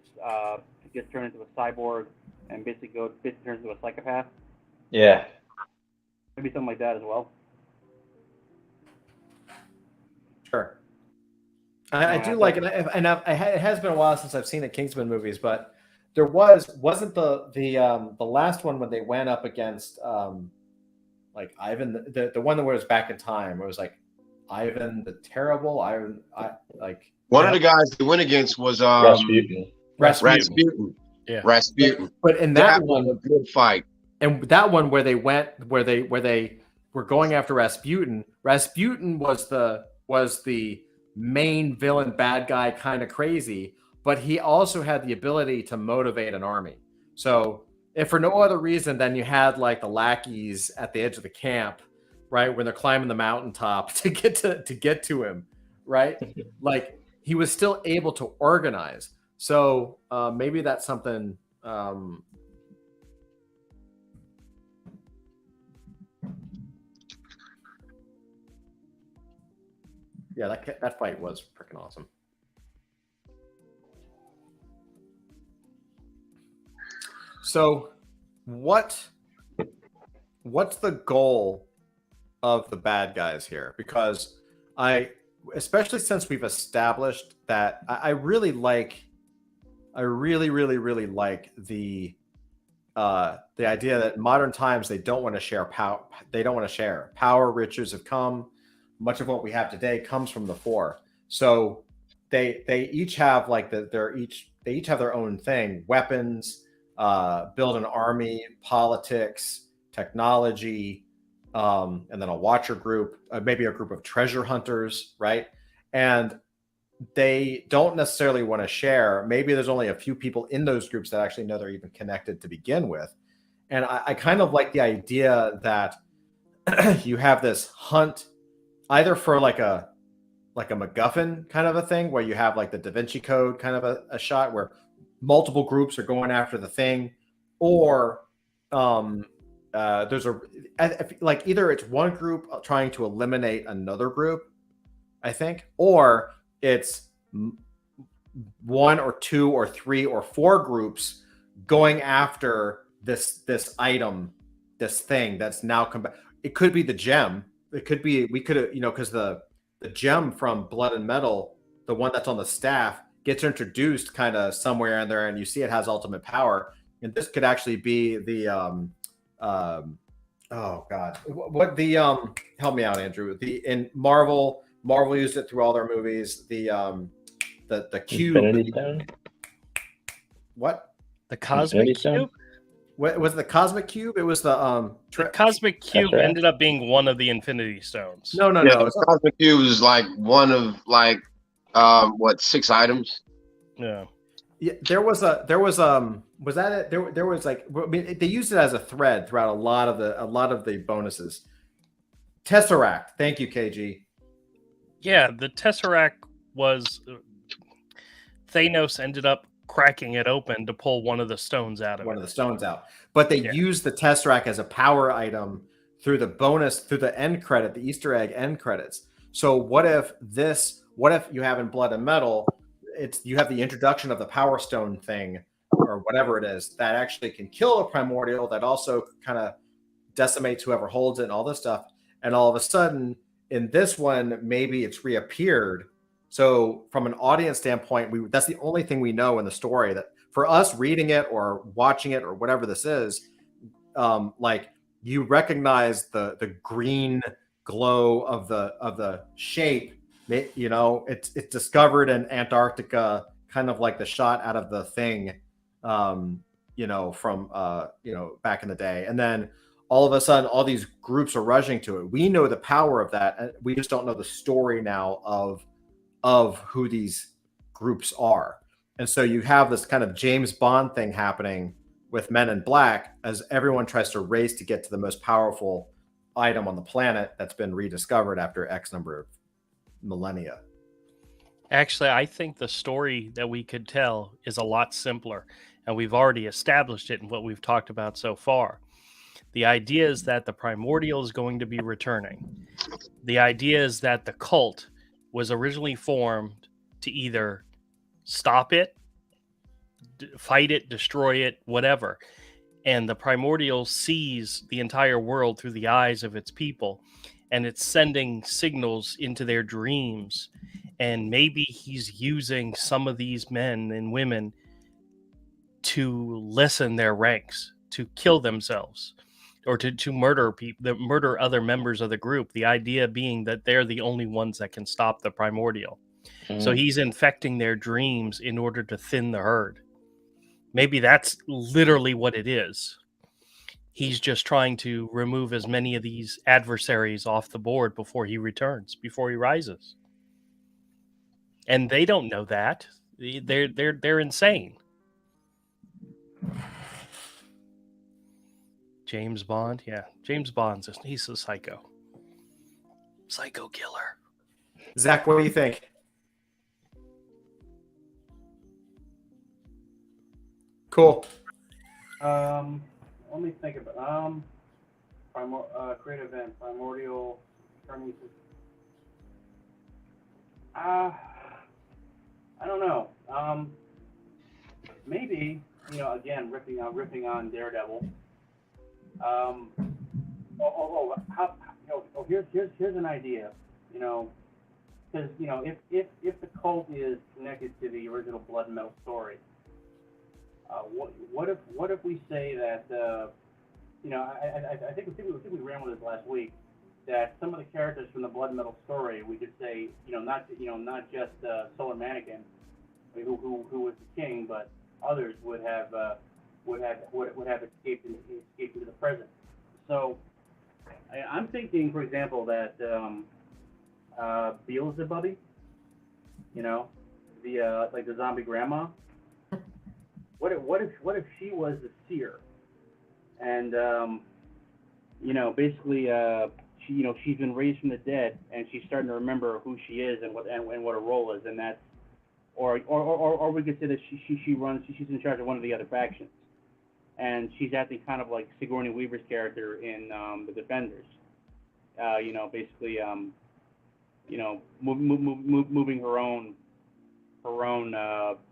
Gets turned into a cyborg and basically turns into a psychopath. Yeah. Maybe something like that as well. Sure. I do like it, and it has been a while since I've seen the Kingsman movies, but there wasn't the last one when they went up against like Ivan, the one that was back in time, where it was like Ivan the Terrible. One of the guys they went against was Rasputin. Rasputin. Yeah. Rasputin. But in that one, was a good fight. and that one where they were going after Rasputin. Rasputin was the main villain, bad guy, kind of crazy, but he also had the ability to motivate an army. So if for no other reason than you had like the lackeys at the edge of the camp, right, when they're climbing the mountaintop to get to him, right? Like he was still able to organize. So maybe that's something. Yeah, that fight was freaking awesome. So, what's the goal of the bad guys here? Because especially since we've established that, I really like the idea that in modern times they don't want to share power. They don't want to share power. Riches have come. Much of what we have today comes from the four. So they each have like they each have their own thing: weapons, build an army, politics, technology, and then a watcher group, maybe a group of treasure hunters, right? And they don't necessarily want to share. Maybe there's only a few people in those groups that actually know they're even connected to begin with. And I kind of like the idea that you have this hunt either for like a MacGuffin kind of a thing where you have like the Da Vinci Code kind of a shot where multiple groups are going after the thing, or there's like either it's one group trying to eliminate another group, I think, or it's one or two or three or four groups going after this item, this thing that's now come back. It could be the gem. It could be, we could have, because the gem from Blood and Metal, the one that's on the staff, gets introduced kind of somewhere in there, and you see it has ultimate power. And this could actually be the oh god, what the help me out, Andrew. In Marvel used it through all their movies. The cube. Infinity Stone? What? The Cosmic Cube? What was the Cosmic Cube? It was the Cosmic Cube right. ended up being one of the Infinity Stones. No. The Cosmic Cube is like one of like 6 items? Yeah. Yeah, there was that it? There was like, I mean, they used it as a thread throughout a lot of the bonuses. Tesseract, thank you, KG. Yeah, the Tesseract was Thanos ended up cracking it open to pull one of the stones out of it. But they used the Tesseract as a power item through the bonus, through the end credit, the Easter egg end credits. So what if you have in Blood and Metal, you have the introduction of the Power Stone thing or whatever it is that actually can kill a primordial that also kind of decimates whoever holds it and all this stuff. And all of a sudden in this one, maybe it's reappeared. So from an audience standpoint, that's the only thing we know in the story, that for us reading it or watching it or whatever this is, like you recognize the green glow of the shape. It's discovered in Antarctica, kind of like the shot out of the Thing, from back in the day. And then all of a sudden, all these groups are rushing to it. We know the power of that, and we just don't know the story now of who these groups are. And so you have this kind of James Bond thing happening with Men in Black as everyone tries to race to get to the most powerful item on the planet that's been rediscovered after X number of millennia. Actually, I think the story that we could tell is a lot simpler, and we've already established it in what we've talked about so far. The idea is that the primordial is going to be returning. The idea is that the cult was originally formed to either stop it, fight it, destroy it, whatever. And the primordial sees the entire world through the eyes of its people, and it's sending signals into their dreams. And maybe he's using some of these men and women to lessen their ranks, to kill themselves, or to murder people, murder other members of the group. The idea being that they're the only ones that can stop the primordial. So he's infecting their dreams in order to thin the herd. Maybe that's literally what it is. He's just trying to remove as many of these adversaries off the board before he returns, before he rises. And they don't know that. They're insane. James Bond, yeah. James Bond's he's a psycho. Psycho killer. Zach, what do you think? Cool. Let me think about create event, primordial turning. I don't know. Maybe, again, ripping on Daredevil. Here's an idea. Because if the cult is connected to the original Blood and Metal story, what if we say that I think we ran with this last week, that some of the characters from the Blood and Metal story, we could say not just Solar Mannequin, who was the king, but others would have escaped into the present. So I'm thinking, for example, that Beelzebub, the zombie grandma. What if she was the seer, and basically she's been raised from the dead, and she's starting to remember who she is and what her role is, and that's or we could say that she's in charge of one of the other factions, and she's acting kind of like Sigourney Weaver's character in the Defenders, basically moving her own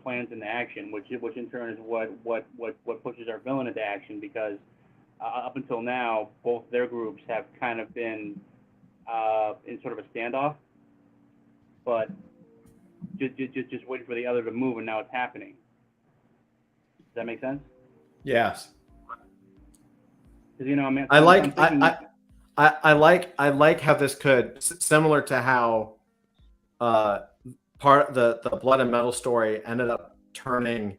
plans into action, which in turn is what pushes our villain into action, because up until now both their groups have kind of been in sort of a standoff, but just waiting for the other to move, and now it's happening. Does that make sense? Yes. Because I mean, I like how this could, similar to how part of the Blood and Metal story ended up turning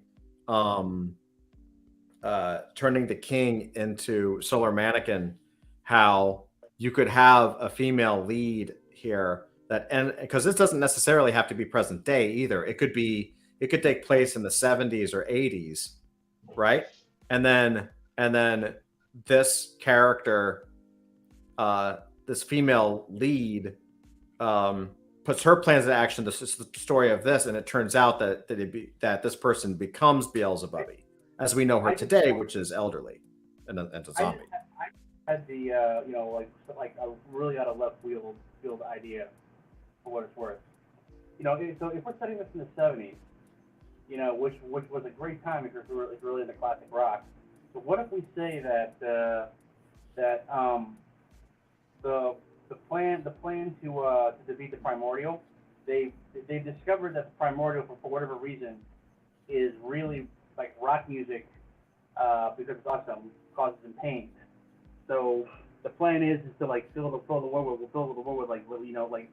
the king into Solar Mannequin, how you could have a female lead here and because this doesn't necessarily have to be present day either. It could take place in the 70s or 80s, right? And then this character, this female lead, puts her plans into action. This is the story of this, and it turns out that this person becomes Beelzebub, as we know her today, which is elderly and a zombie. I had the like a really out of left field idea, for what it's worth. So if we're setting this in the 70s, which was a great time if you're really into classic rock. So what if we say that the plan to defeat the primordial, they've discovered that the primordial, for whatever reason, is really like rock music, because it's awesome, causes them pain. So the plan is to like fill the war with like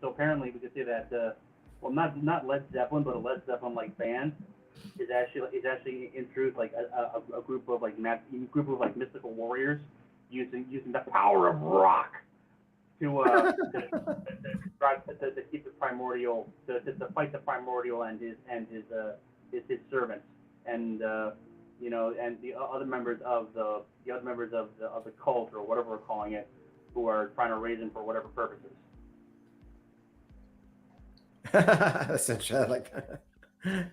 so apparently we could say that not Led Zeppelin, but a Led Zeppelin like band is actually in truth like a group of mystical warriors using the power of rock to keep the primordial, to fight the primordial and his servants, and and the other members of the cult, or whatever we're calling it, who are trying to raise him for whatever purposes. That's interesting. I like that.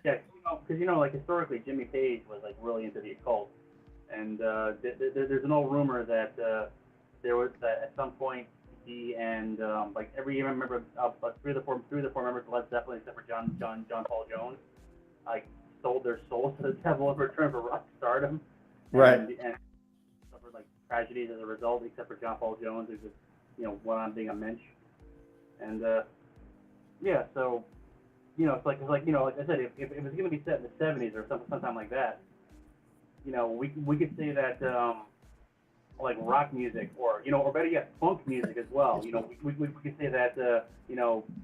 Yeah, because like historically, Jimmy Page was like really into the occult, and there's an old rumor that there was that at some point he and like every member of three of the four members of Led Zeppelin, except for John Paul Jones, like sold their souls to the devil in return for rock stardom. Right. And suffered like tragedies as a result, except for John Paul Jones, who just went on being a mensch. And yeah, so it's like like I said, if it was going to be set in the 70s or sometime like that, we could say that like rock music or or better yet funk music as well. We could say that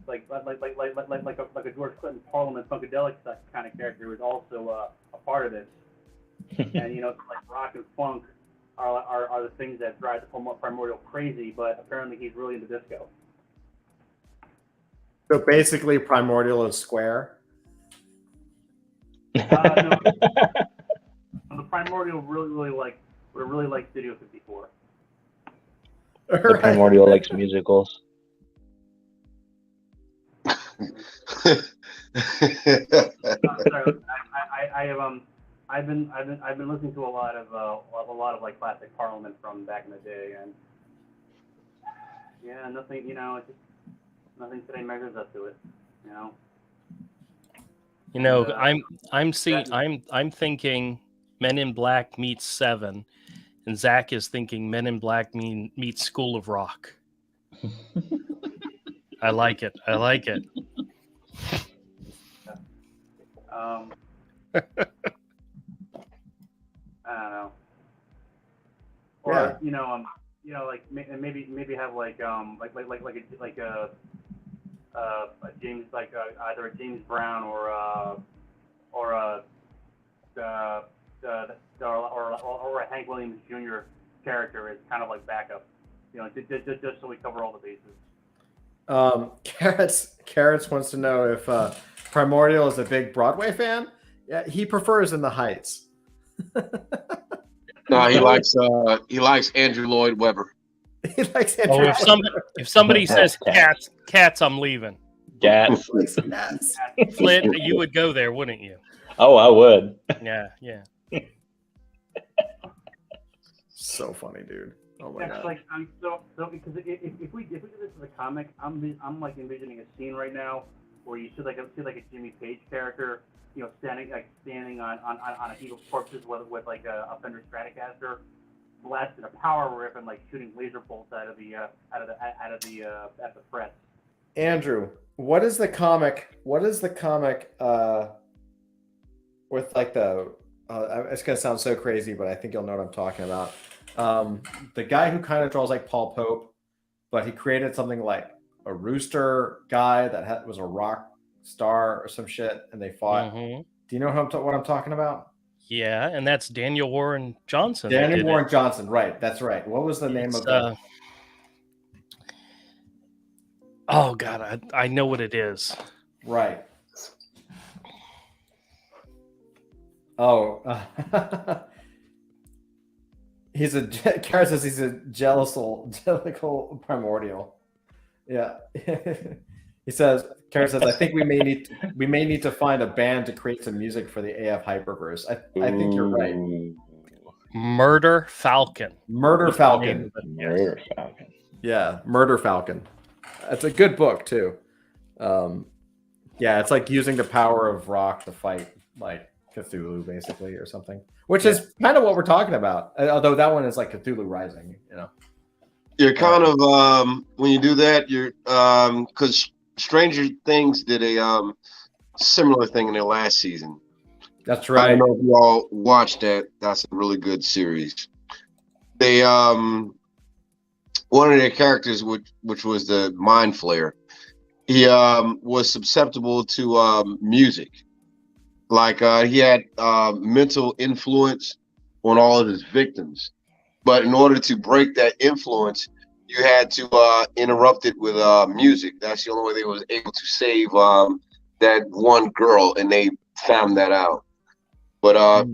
like a George Clinton Parliament Funkadelic kind of character was also a part of this. And like rock and funk are the things that drive the Primordial crazy, but apparently he's really into disco. So basically, Primordial is square. No. The Primordial really likes Studio 54. The Primordial likes musicals. Sorry, I've been listening to a lot of like classic Parliament from back in the day, and yeah, nothing nothing today measures up to it. I'm thinking Men in Black meets Seven, and Zach is thinking Men in Black meets School of Rock. I like it. I don't know. Or like maybe have like a James either a James Brown or a Hank Williams Jr. character is kind of like backup, just so we cover all the bases. Carrots wants to know if Primordial is a big Broadway fan. Yeah, he prefers In the Heights. No, he likes Andrew Lloyd Webber. He likes Andrew. If somebody says cats, I'm leaving. Cats. Flint, you would go there, wouldn't you? Oh, I would. Yeah. So funny, dude. Oh my god. Like so because if we do this as a comic, I'm like envisioning a scene right now where you see like a Jimmy Page character, standing on a heap of corpses with like a Fender Stratocaster, blasting a power riff and like shooting laser bolts out of the press. Andrew, what is the comic? With like the it's gonna sound so crazy, but I think you'll know what I'm talking about. The guy who kind of draws like Paul Pope, but he created something like a rooster guy that was a rock star or some shit, and they fought. Mm-hmm. Do you know what I'm talking about? Yeah, and that's Daniel Warren Johnson. Daniel Warren Johnson, right? That's right. What was the name of that? Oh God, I know what it is. Right. Oh, Kara says he's a jellicle Primordial. Yeah. He says, Kara says, I think we may need to find a band to create some music for the AF Hyperverse. I think you're right. Murder Falcon. Murder Falcon. Murder Falcon. Yeah, Murder Falcon. It's a good book too. Yeah, it's like using the power of rock to fight like Cthulhu, basically, or something. Which is kind of what we're talking about. Although that one is like Cthulhu Rising, You're kind of when you do that, you're because Stranger Things did a similar thing in their last season. That's right. I don't know if you all watched that. That's a really good series. They one of their characters, which was the Mind Flayer, he was susceptible to music. Like he had mental influence on all of his victims. But in order to break that influence, you had to interrupt it with music. That's the only way they was able to save that one girl, and they found that out. But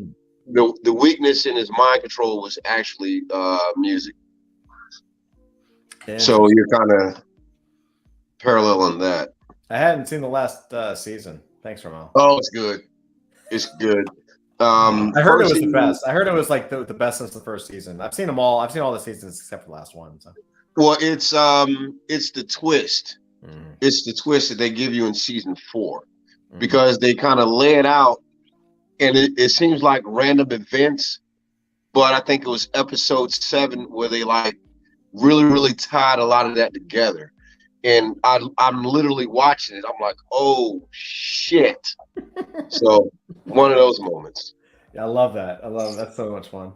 the weakness in his mind control was actually music. So you're kind of paralleling that. I hadn't seen the last season. Thanks, Ramon. Oh, it's good. It's good. I heard it was the best. I heard it was like the best since the first season. I've seen them all. I've seen all the seasons except for the last one. So. Well, it's the twist. Mm, It's the twist that they give you in season 4 mm. because they kind of lay it out, and it seems like random events. But I think it was episode 7 where they like really tied a lot of that together. And I'm literally watching it. I'm like, oh shit. So one of those moments. Yeah, I love that. That's so much fun.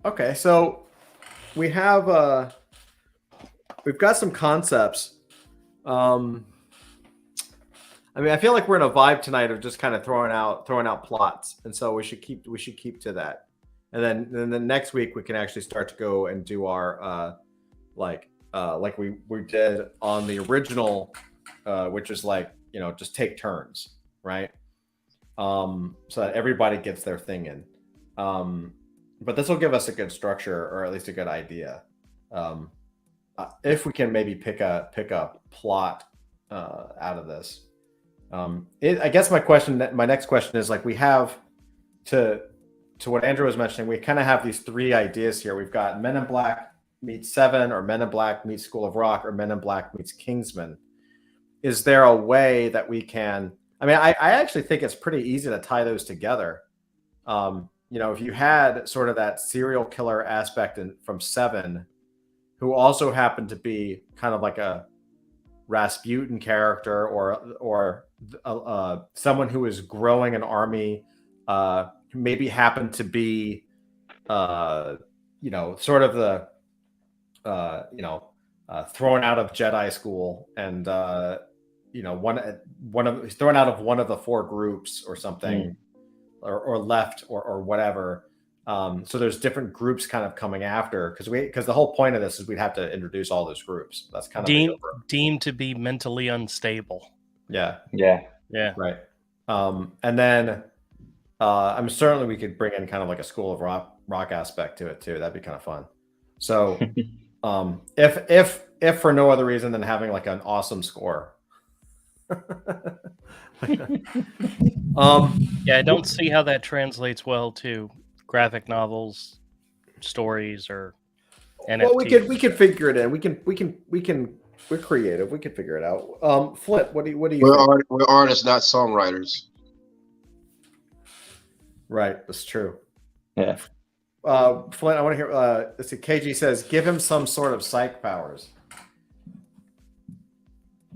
Okay, so we have we've got some concepts. I mean, I feel like we're in a vibe tonight of just kind of throwing out plots, and so we should keep to that. And then the next week we can actually start to go and do our like we did on the original, which is like, you know, just take turns, right? So that everybody gets their thing in. But this will give us a good structure, or at least a good idea. If we can maybe pick a plot out of this. I guess my next question is, like, we have to what Andrew was mentioning, we kind of have these 3 ideas here. We've got Men in Black meets Seven, or Men in Black meets School of Rock, or Men in Black meets Kingsman. Is there a way that we can, I mean, I actually think it's pretty easy to tie those together. You know, if you had sort of that serial killer aspect from Seven, who also happened to be kind of like a Rasputin character, or someone who is growing an army, who maybe happened to be, you know, sort of the, thrown out of Jedi school, and you know, he's thrown out of one of the 4 groups or something, or left, or whatever. So there's different groups kind of coming after, because the whole point of this is we'd have to introduce all those groups. That's kind of deemed to be mentally unstable. Yeah. Right. And then I'm certainly we could bring in kind of like a School of Rock aspect to it too. That'd be kind of fun. So if for no other reason than having like an awesome score. Yeah, I don't see how that translates well to graphic novels, stories, or NFTs. Well, we could figure it in. We're creative. We can figure it out. Flip, what do you think? We're artists, not songwriters. Right, that's true. Yeah. Flint, I want to hear. Let's see. KG says, give him some sort of psych powers.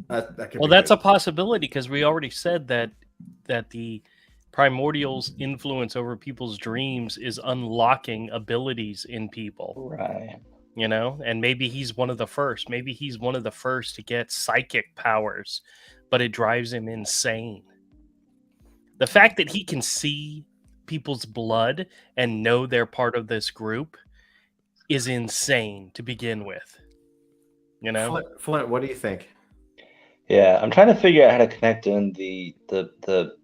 That's a possibility, because we already said that the primordial's influence over people's dreams is unlocking abilities in people. Right. You know, and maybe he's one of the first. Maybe he's one of the first to get psychic powers, but it drives him insane. The fact that he can see people's blood and know they're part of this group is insane to begin with. You know, Flint, what do you think? Yeah, I'm trying to figure out how to connect in the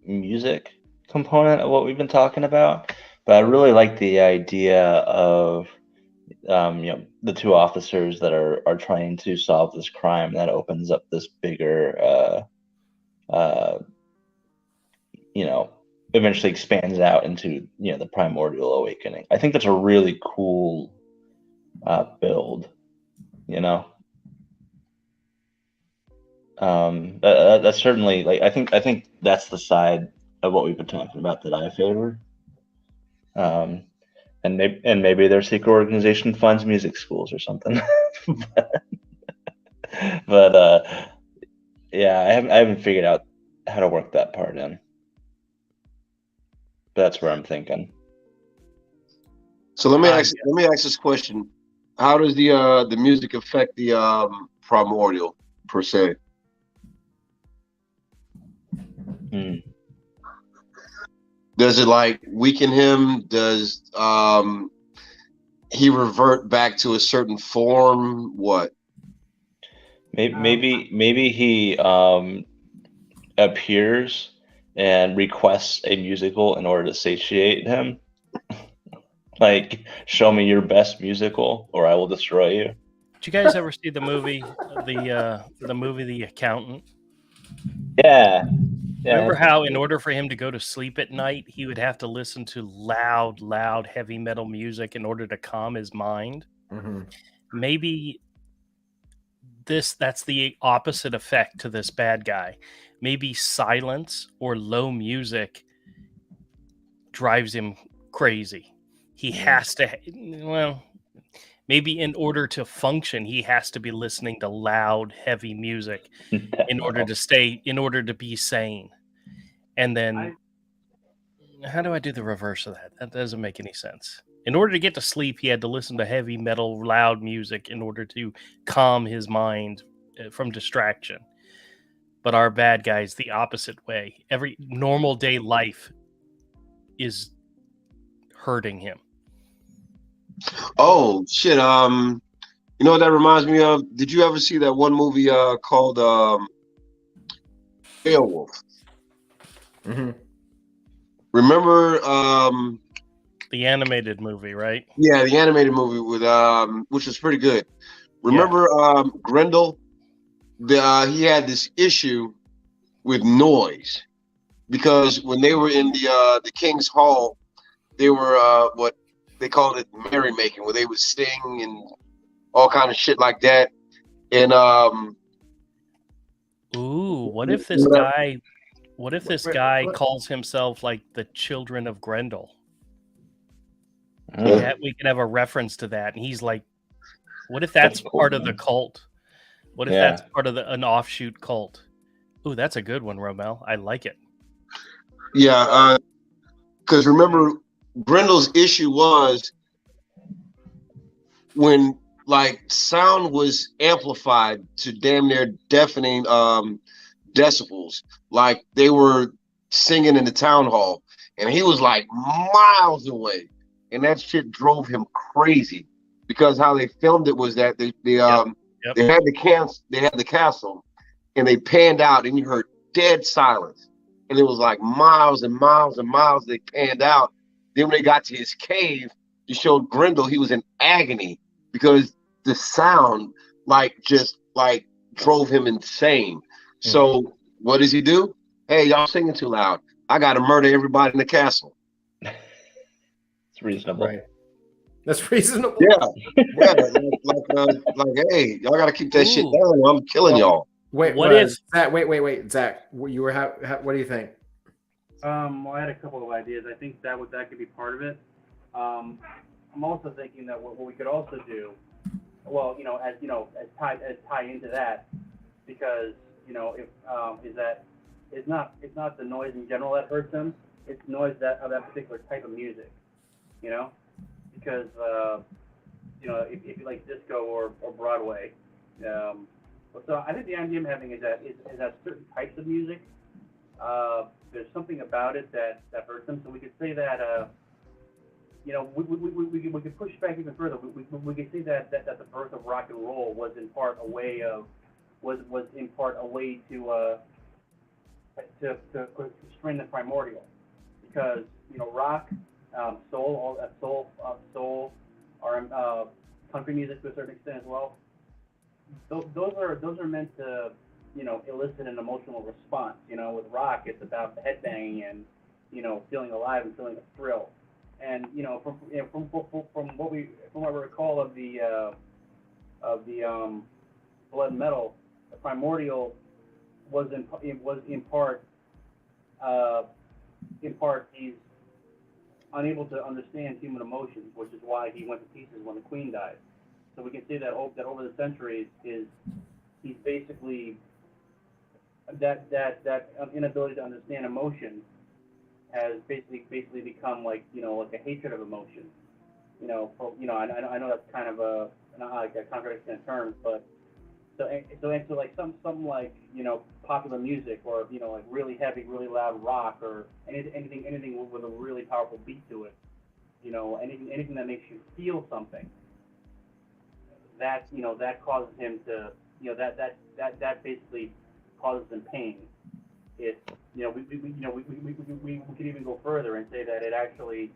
music component of what we've been talking about, but I really like the idea of the 2 officers that are trying to solve this crime that opens up this bigger eventually expands out into the primordial awakening. I think that's a really cool build, that's certainly, like, I think that's the side of what we've been talking about that I favor. And maybe their secret organization funds music schools or something. but yeah, I haven't figured out how to work that part in. But that's where I'm thinking. So let me ask this question: how does the music affect the primordial per se? Does it like weaken him? Does he revert back to a certain form? What? Maybe he appears and requests a musical in order to satiate him. Like, show me your best musical or I will destroy you. Did you guys ever see the movie, the movie The Accountant? Yeah. Yeah, Remember that's how, in good. order for him to go to sleep at night, he would have to listen to loud, heavy metal music in order to calm his mind? Mhm. Maybe that's the opposite effect to this bad guy. Maybe silence or low music drives him crazy. He has to, well, maybe in order to function, he has to be listening to loud, heavy music in order to be sane. And then, how do I do the reverse of that? That doesn't make any sense. In order to get to sleep, he had to listen to heavy metal, loud music in order to calm his mind from distraction. But our bad guy's the opposite way. Every normal day life is hurting him. Oh shit. You know what that reminds me of? Did you ever see that one movie called Beowulf? Mhm. Remember The animated movie, right? yeah, the animated movie with which was pretty good. Remember Grendel? He had this issue with noise because when they were in the King's Hall, they were what they called it merrymaking, where they would sing and all kind of shit like that. And Ooh, what if this guy calls himself like the Children of Grendel? We could have a reference to that, and he's like, what if that's Cool, part of the man. cult? What if that's part of an offshoot cult? Ooh, that's a good one, Romel. I like it. yeah, because remember, Grendel's issue was when like sound was amplified to damn near deafening decibels, like they were singing in the town hall, and he was like miles away, and that shit drove him crazy because how they filmed it was that they had the castle, and they panned out, and you heard dead silence, and it was like miles and miles and miles they panned out. Then when they got to his cave, you showed Grendel, he was in agony because the sound just drove him insane. So what does he do? Hey, y'all singing too loud. I gotta murder everybody in the castle. It's reasonable. Right. That's reasonable. Yeah. Like, hey, y'all gotta keep that shit down. Or I'm killing y'all. Wait, What if- Zach? Wait, Zach. You were what do you think? Well, I had a couple of ideas. I think that could be part of it. I'm also thinking that what we could also do, well, as tie into that, because if is that it's not the noise in general that hurts them. It's noise of that particular type of music, because if you like disco or Broadway, so I think the idea I'm having is that certain types of music, there's something about it that hurts them. So we could say that we could push back even further. We could say that the birth of rock and roll was in part a way to constrain the primordial, because rock, soul, or country music to a certain extent as well. Those are meant to elicit an emotional response. With rock, it's about the headbanging and feeling alive and feeling a thrill. And from what I recall of the blood and metal, the primordial was in part he's unable to understand human emotions, which is why he went to pieces when the queen died. So we can say that over the centuries he's basically that inability to understand emotion has basically become like a hatred of emotion. I know that's kind of a contradiction in terms, but so like some like popular music, or like really heavy, really loud rock, or anything with a really powerful beat to it, anything that makes you feel something, that that causes him to that basically causes him pain. We could even go further and say that it actually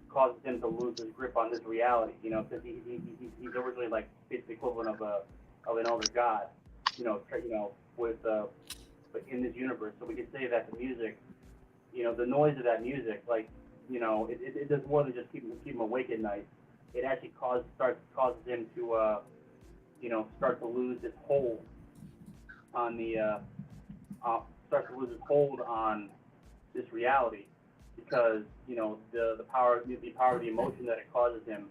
causes him to lose his grip on this reality, because he's originally like basically equivalent of an elder god, with but in this universe. So we could say that the music, the noise of that music, like, it does more than just keep him awake at night. It actually causes him to, start to lose his hold on this reality, because the power of the emotion that it causes him,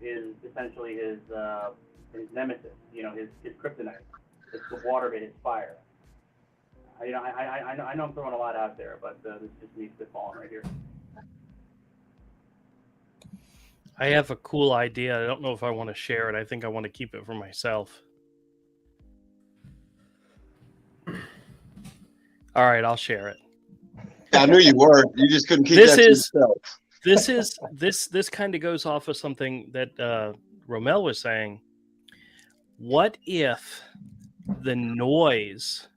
is essentially his nemesis, his kryptonite. It's the water, his fire. I know I'm throwing a lot out there, but this just needs to fall right here. I have a cool idea. I don't know if I want to share it. I think I want to keep it for myself. All right, I'll share it. I knew you were. You just couldn't keep that to yourself. This kind of goes off of something that Romel was saying. What if the noise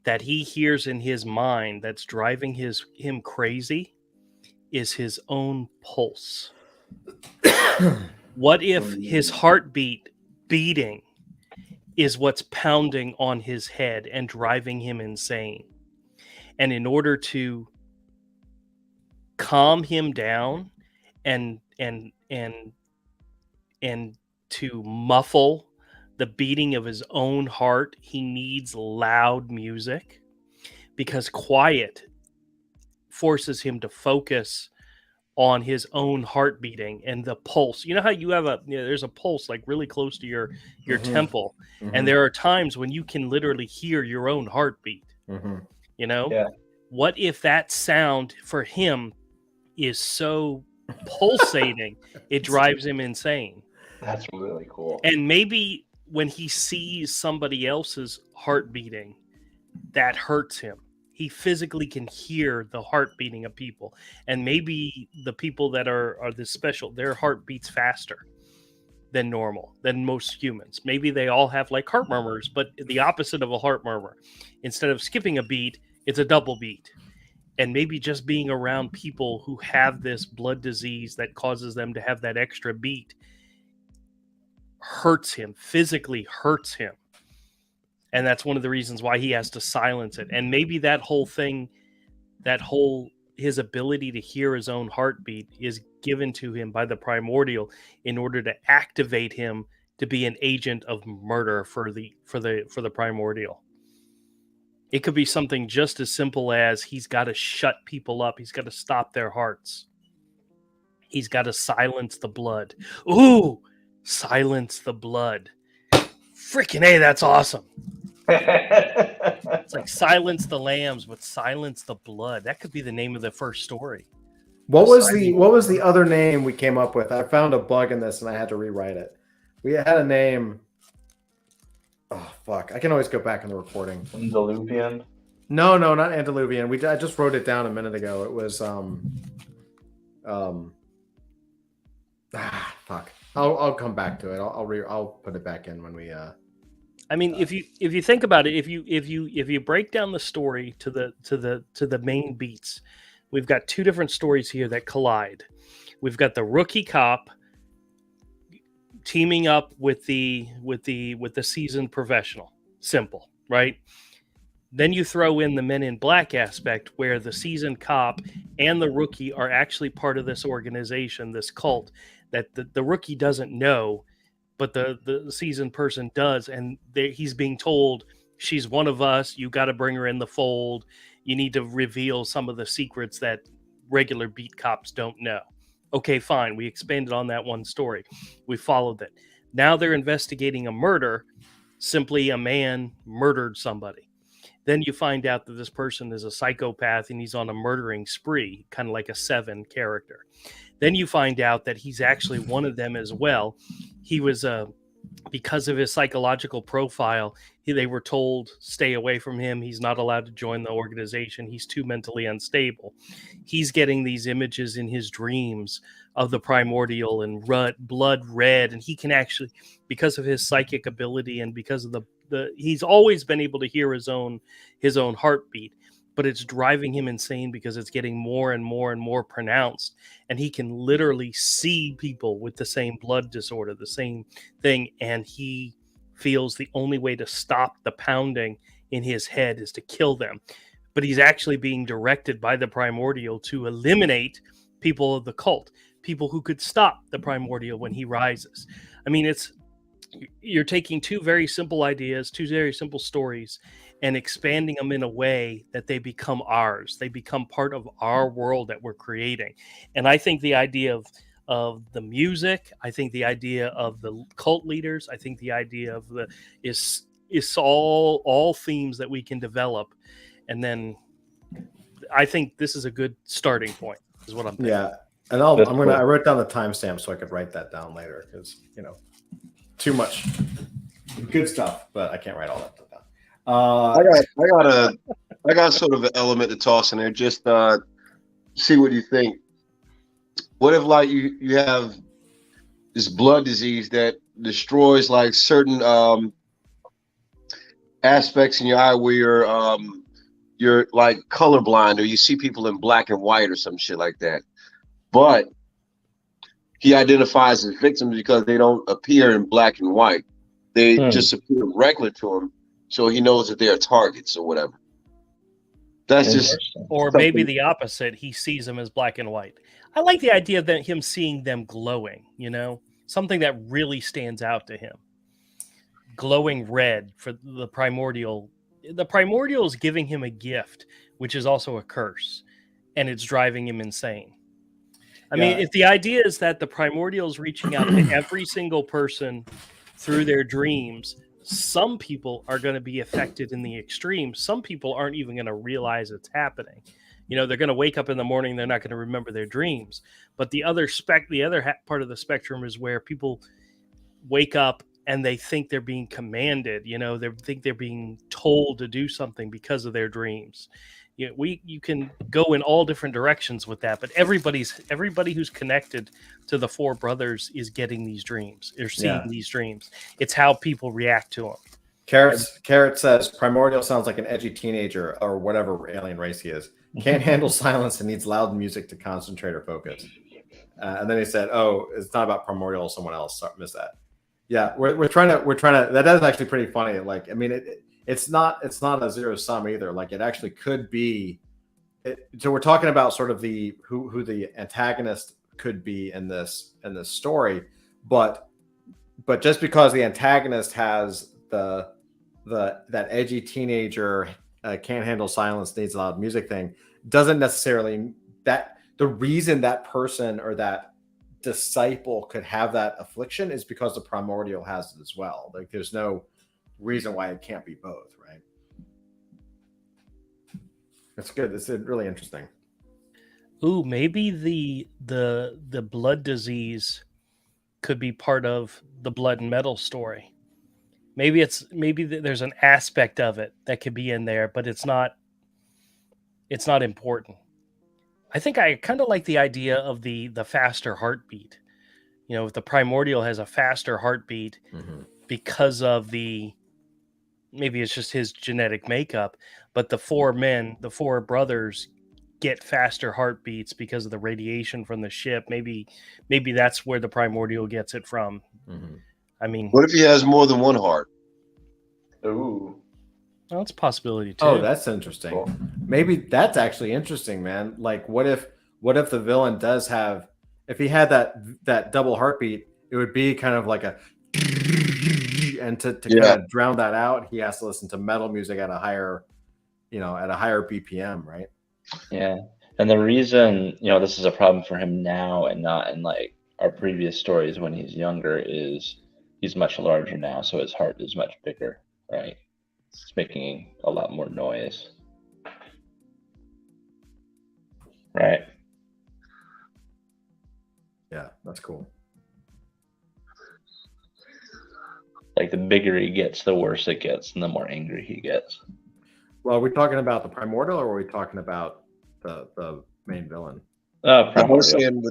that he hears in his mind that's driving him crazy is his own pulse? What if his heartbeat beating is what's pounding on his head and driving him insane? And in order to calm him down and to muffle the beating of his own heart, he needs loud music, because quiet forces him to focus on his own heart beating and the pulse. You know how you have there's a pulse like really close to your temple, and there are times when you can literally hear your own heartbeat. Yeah. What if that sound for him is so pulsating it drives him insane? That's really cool. And maybe when he sees somebody else's heart beating, that hurts him. He physically can hear the heart beating of people. And maybe the people that are this special, their heart beats faster than normal, than most humans. Maybe they all have like heart murmurs, but the opposite of a heart murmur. Instead of skipping a beat, it's a double beat. And maybe just being around people who have this blood disease that causes them to have that extra beat hurts him, physically hurts him. And that's one of the reasons why he has to silence it. And maybe that whole thing, his ability to hear his own heartbeat is given to him by the primordial in order to activate him to be an agent of murder for the primordial. It could be something just as simple as he's got to shut people up. He's got to stop their hearts. He's got to silence the blood. Ooh, silence the blood. Freaking A, that's awesome. It's like silence the lambs, but silence the blood. That could be the name of the first story. What was the other name we came up with? I found a bug in this and I had to rewrite it. We had a name. Oh fuck! I can always go back in the recording. Andaluvian? No, not Andaluvian. I just wrote it down a minute ago. It was fuck. I'll come back to it. I'll put it back in when we. I mean, if you think about it, if you break down the story to the main beats, we've got two different stories here that collide. We've got the rookie cop teaming up with the seasoned professional. Simple, right? Then you throw in the Men in Black aspect, where the seasoned cop and the rookie are actually part of this organization, this cult, that the rookie doesn't know, but the seasoned person does, and he's being told, she's one of us, you got to bring her in the fold, you need to reveal some of the secrets that regular beat cops don't know. Okay, fine, we expanded on that one story. We followed it. Now they're investigating a murder. Simply a man murdered somebody. Then you find out that this person is a psychopath and he's on a murdering spree, kind of like a Seven character. Then you find out that he's actually one of them as well. He was, because of his psychological profile, they were told, stay away from him. He's not allowed to join the organization. He's too mentally unstable. He's getting these images in his dreams of the primordial and blood red. And he can actually, because of his psychic ability and because of he's always been able to hear his own heartbeat, but it's driving him insane because it's getting more and more and more pronounced. And he can literally see people with the same blood disorder, the same thing. And he feels the only way to stop the pounding in his head is to kill them. But he's actually being directed by the primordial to eliminate people of the cult, people who could stop the primordial when he rises. I mean, you're taking two very simple ideas, two very simple stories, and expanding them in a way that they become ours. They become part of our world that we're creating. And I think the idea of the music, I think the idea of the cult leaders, I think the idea of is all themes that we can develop. And then I think this is a good starting point, is what I'm thinking. Yeah. And I wrote down the timestamp so I could write that down later, because, too much good stuff, but I can't write all that stuff down. I got sort of an element to toss in there. Just see what you think. What if, like, you have this blood disease that destroys like certain aspects in your eye where you're like colorblind, or you see people in black and white or some shit like that, but he identifies as victims because they don't appear in black and white. They just appear regular to him, so he knows that they are targets or whatever. That's just... Or maybe the opposite. He sees them as black and white. I like the idea of him seeing them glowing, something that really stands out to him. Glowing red for the primordial. The primordial is giving him a gift, which is also a curse, and it's driving him insane. I mean, if the idea is that the primordial is reaching out to every single person through their dreams, some people are going to be affected in the extreme. Some people aren't even going to realize it's happening. They're going to wake up in the morning, they're not going to remember their dreams. But the other part of the spectrum is where people wake up and they think they're being commanded. They think they're being told to do something because of their dreams. You can go in all different directions with that, but everybody who's connected to the four brothers is getting these dreams. They're seeing these dreams. It's how people react to them. Carrot says primordial sounds like an edgy teenager or whatever alien race he is. Can't handle silence and needs loud music to concentrate or focus. And then he said, "Oh, it's not about primordial. Someone else." Sorry, missed that. Yeah, we're trying to. That is actually pretty funny. Like, I mean, it's not a zero sum either. Like, it actually could be. So we're talking about sort of who the antagonist could be in this story, but just because the antagonist has that edgy teenager can't handle silence, needs loud music thing, doesn't necessarily that the reason that person or that disciple could have that affliction is because the primordial has it as well. Like, there's no reason why it can't be both, right? That's good. It's really interesting. Ooh, maybe the blood disease could be part of the blood and metal story. Maybe there's an aspect of it that could be in there, but it's not important. I think I kind of like the idea of the faster heartbeat. If the primordial has a faster heartbeat because of maybe it's just his genetic makeup, but the four brothers get faster heartbeats because of the radiation from the ship. Maybe that's where the primordial gets it from. I mean, what if he has more than one heart? Ooh. Well, it's a possibility too. Oh, that's interesting. Cool. Maybe that's actually interesting, man. Like, what if the villain does have, if he had that double heartbeat, it would be kind of like a, and to kind of drown that out, he has to listen to metal music at a higher BPM, right? Yeah. And the reason, this is a problem for him now and not in like our previous stories when he's younger is he's much larger now, so his heart is much bigger, right? It's making a lot more noise. Right. Yeah, that's cool. Like, the bigger he gets, the worse it gets, and the more angry he gets. Well, are we talking about the primordial, or are we talking about the main villain? I was saying,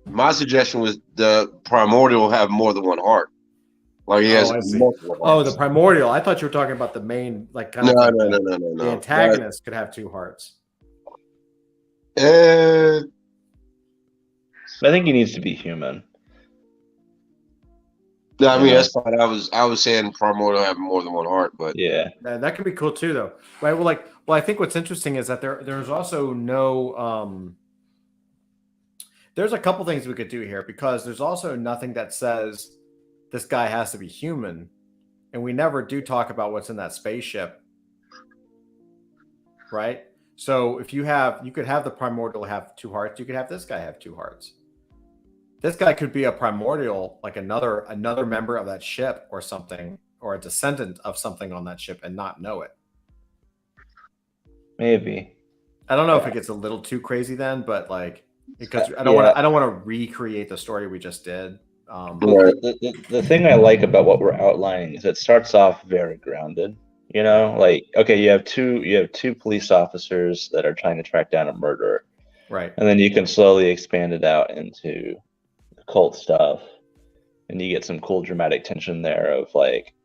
my suggestion was the primordial will have more than one heart. Like, he has multiple hearts. Oh, the primordial. I thought you were talking about the main, like, kind of. No. The antagonist could have two hearts. I think he needs to be human. No, I mean Yeah. that's fine. I was saying Primordial having more than one heart, but Yeah. That could be cool too, though, right? Well, I think what's interesting is that there's also no there's a couple things we could do here, because there's also nothing that says this guy has to be human, and we never do talk about what's in that spaceship, right? So if you could have the Primordial have 2 hearts, you could have this guy have 2 hearts. This guy could be a Primordial, like another member of that ship or something, or a descendant of something on that ship, and not know it. Maybe. I don't know if it gets a little too crazy then, but like, because I Yeah. don't want to recreate the story we just did. Well, the thing I like about what we're outlining is it starts off very grounded. You know, like, okay, you have two police officers that are trying to track down a murderer, Right. and then you can slowly expand it out into the cult stuff, and you get some cool dramatic tension there of like,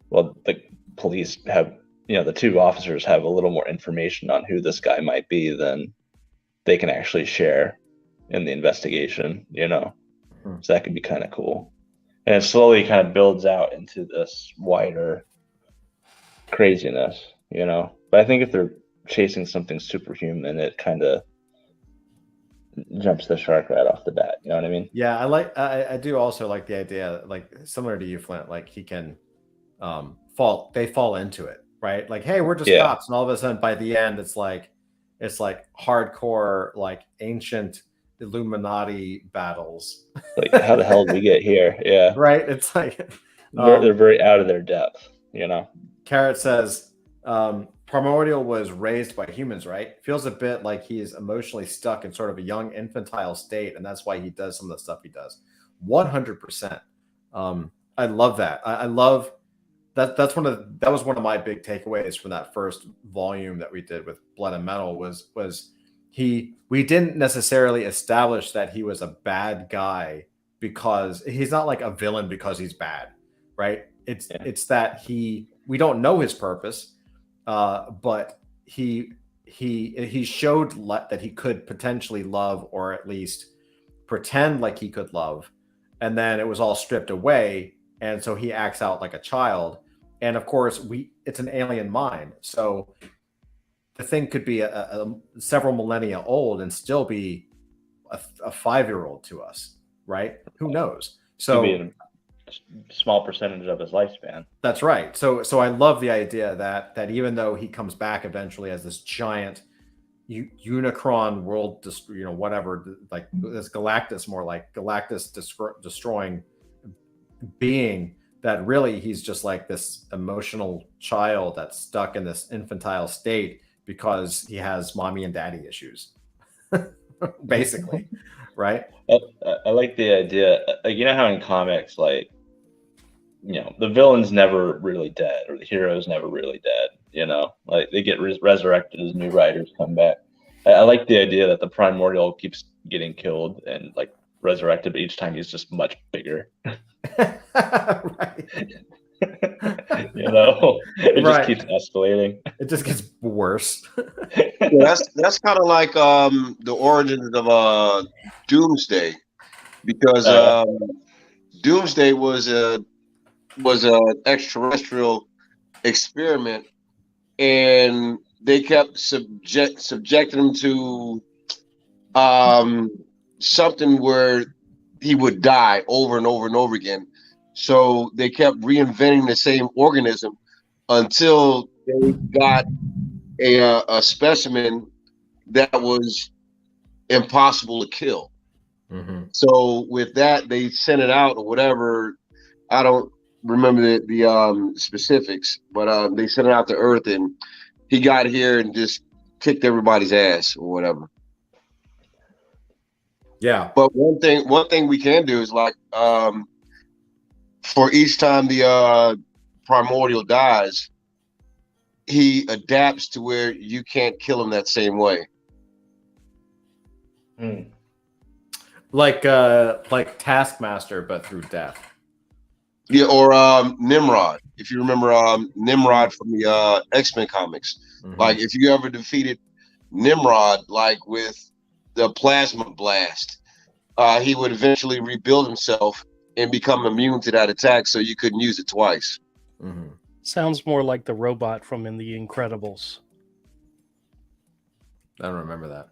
well, the police have, the 2 officers have a little more information on who this guy might be than they can actually share in the investigation, So that could be kind of cool. And it slowly kind of builds out into this wider craziness, But I think if they're chasing something superhuman, it kind of jumps the shark right off the bat. You know what I mean? Yeah, I do also like the idea, like similar to you, Flint, like he can they fall into it, right? Like, hey, we're just cops, and all of a sudden by the end it's like hardcore, like ancient Illuminati battles. Like, how the hell did we get here? Yeah. Right? It's like they're very out of their depth, Carrot says Primordial was raised by humans, right? Feels a bit like he is emotionally stuck in sort of a young infantile state, and that's why he does some of the stuff he does. 100%. I love that. I love that. That was one of my big takeaways from that first volume that we did with Blood and Metal was we didn't necessarily establish that he was a bad guy, because he's not like a villain because he's bad, right? It's that we don't know his purpose, but he showed that he could potentially love, or at least pretend like he could love, and then it was all stripped away, and so he acts out like a child. And of course, it's an alien mind, so the thing could be a several millennia old and still be a 5-year-old to us, right? Who knows? So a small percentage of his lifespan. That's right. So I love the idea that even though he comes back eventually as this giant Unicron world, whatever, like this Galactus, more like Galactus destroying being, that really he's just like this emotional child that's stuck in this infantile state because he has mommy and daddy issues, basically, right? I like the idea, how in comics, like, the villain's never really dead, or the hero's never really dead, like they get resurrected as new writers come back. I like the idea that the Primordial keeps getting killed and like resurrected, but each time he's just much bigger. Right. It just keeps escalating. It just gets worse. Yeah, that's kind of like the origins of Doomsday, because Doomsday was a extraterrestrial experiment, and they kept subjecting him to something where he would die over and over and over again. So they kept reinventing the same organism until they got a specimen that was impossible to kill. Mm-hmm. So with that, they sent it out or whatever. I don't remember the specifics, but they sent it out to Earth, and he got here and just kicked everybody's ass or whatever. Yeah. But one thing we can do is like, for each time the Primordial dies, he adapts to where you can't kill him that same way. Like Taskmaster, but through death. Yeah, or Nimrod. If you remember Nimrod from the X-Men comics. Mm-hmm. Like if you ever defeated Nimrod, like with the plasma blast, he would eventually rebuild himself and become immune to that attack, so you couldn't use it twice. Mhm. Sounds more like the robot from in The Incredibles. I don't remember that.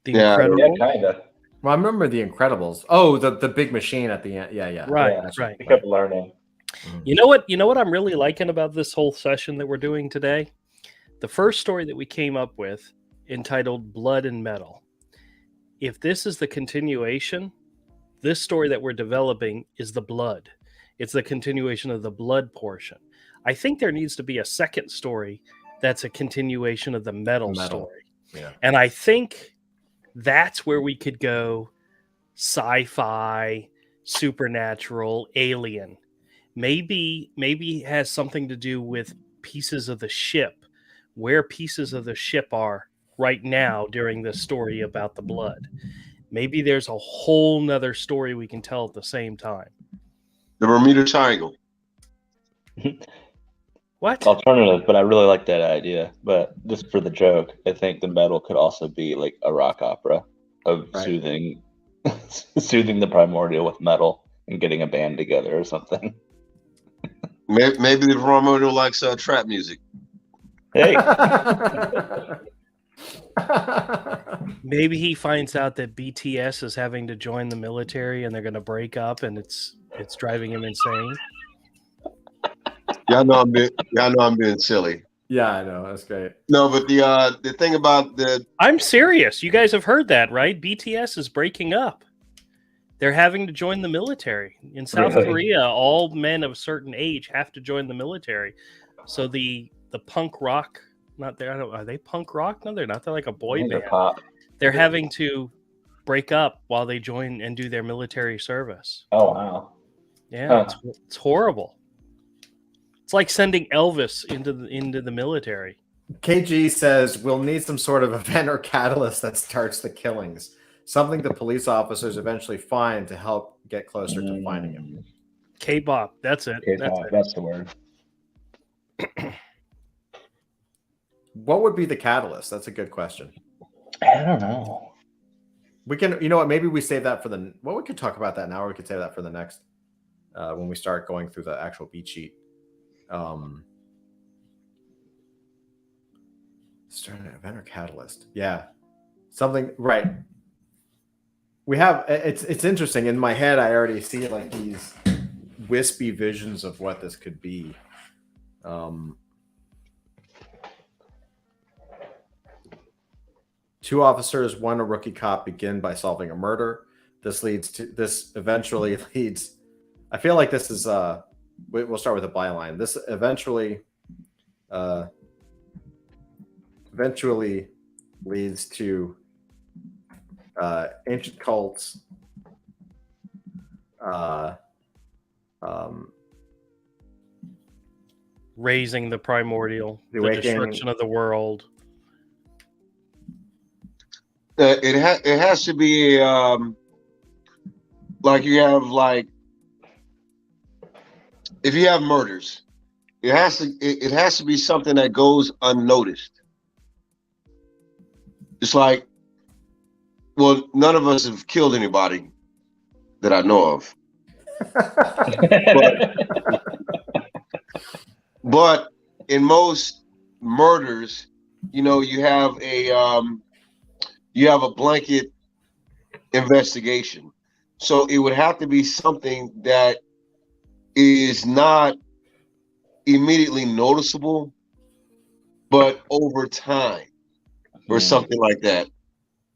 The Yeah, Incredibles? Yeah, kind of. Well, I remember the Incredibles. Oh, the big machine at the end. Yeah. Right, Yeah. right. He kept learning. You know what I'm really liking about this whole session that we're doing today? The first story that we came up with, entitled Blood and Metal. If this is the continuation, this story that we're developing is the blood. It's the continuation of the blood portion. I think there needs to be a second story that's a continuation of the metal. Story. Yeah. And I think that's where we could go sci-fi, supernatural, alien. Maybe it has something to do with pieces of the ship, where pieces of the ship are right now during this story about the blood. Maybe there's a whole nother story we can tell at the same time. The Bermuda Triangle. What? Alternative, but I really like that idea. But just for the joke, I think the metal could also be like a rock opera of Right. soothing the primordial with metal and getting a band together or something. Maybe the Primordial likes trap music. Hey, Maybe he finds out that BTS is having to join the military and they're going to break up, and it's driving him insane. Y'all know I'm being silly. Yeah, I know. That's great. No, but the thing about the I'm serious. You guys have heard that, right? BTS is breaking up. They're having to join the military. In South Really? Korea, all men of a certain age have to join the military. So the punk rock, not there. Are they punk rock? No, they're not. They're like a boy they're band. pop. They're having to break up while they join and do their military service. Oh wow. Yeah, Huh. it's horrible. It's like sending Elvis into the military. KG says we'll need some sort of event or catalyst that starts the killings. Something the police officers eventually find to help get closer to finding him. K-pop, that's it. That's the word. What would be the catalyst? That's a good question. I don't know. We can, you know what? Maybe we save that for the. Well, we could talk about that now, or we could save that for the next when we start going through the actual beat sheet. Starting an event or catalyst. Yeah, something right. We have. It's interesting. In my head, I already see like these wispy visions of what this could be. Two officers, one a rookie cop, begin by solving a murder. This eventually leads. I feel like this is we'll start with a byline. This eventually leads to ancient cults, Raising the primordial, The the awakening. destruction of the world. it has to be like you have like if you have murders, it has to be something that goes unnoticed. It's like, well, none of us have killed anybody that I know of. But in most murders, you know, you have a blanket investigation. So it would have to be something that is not immediately noticeable, but over time or something like that.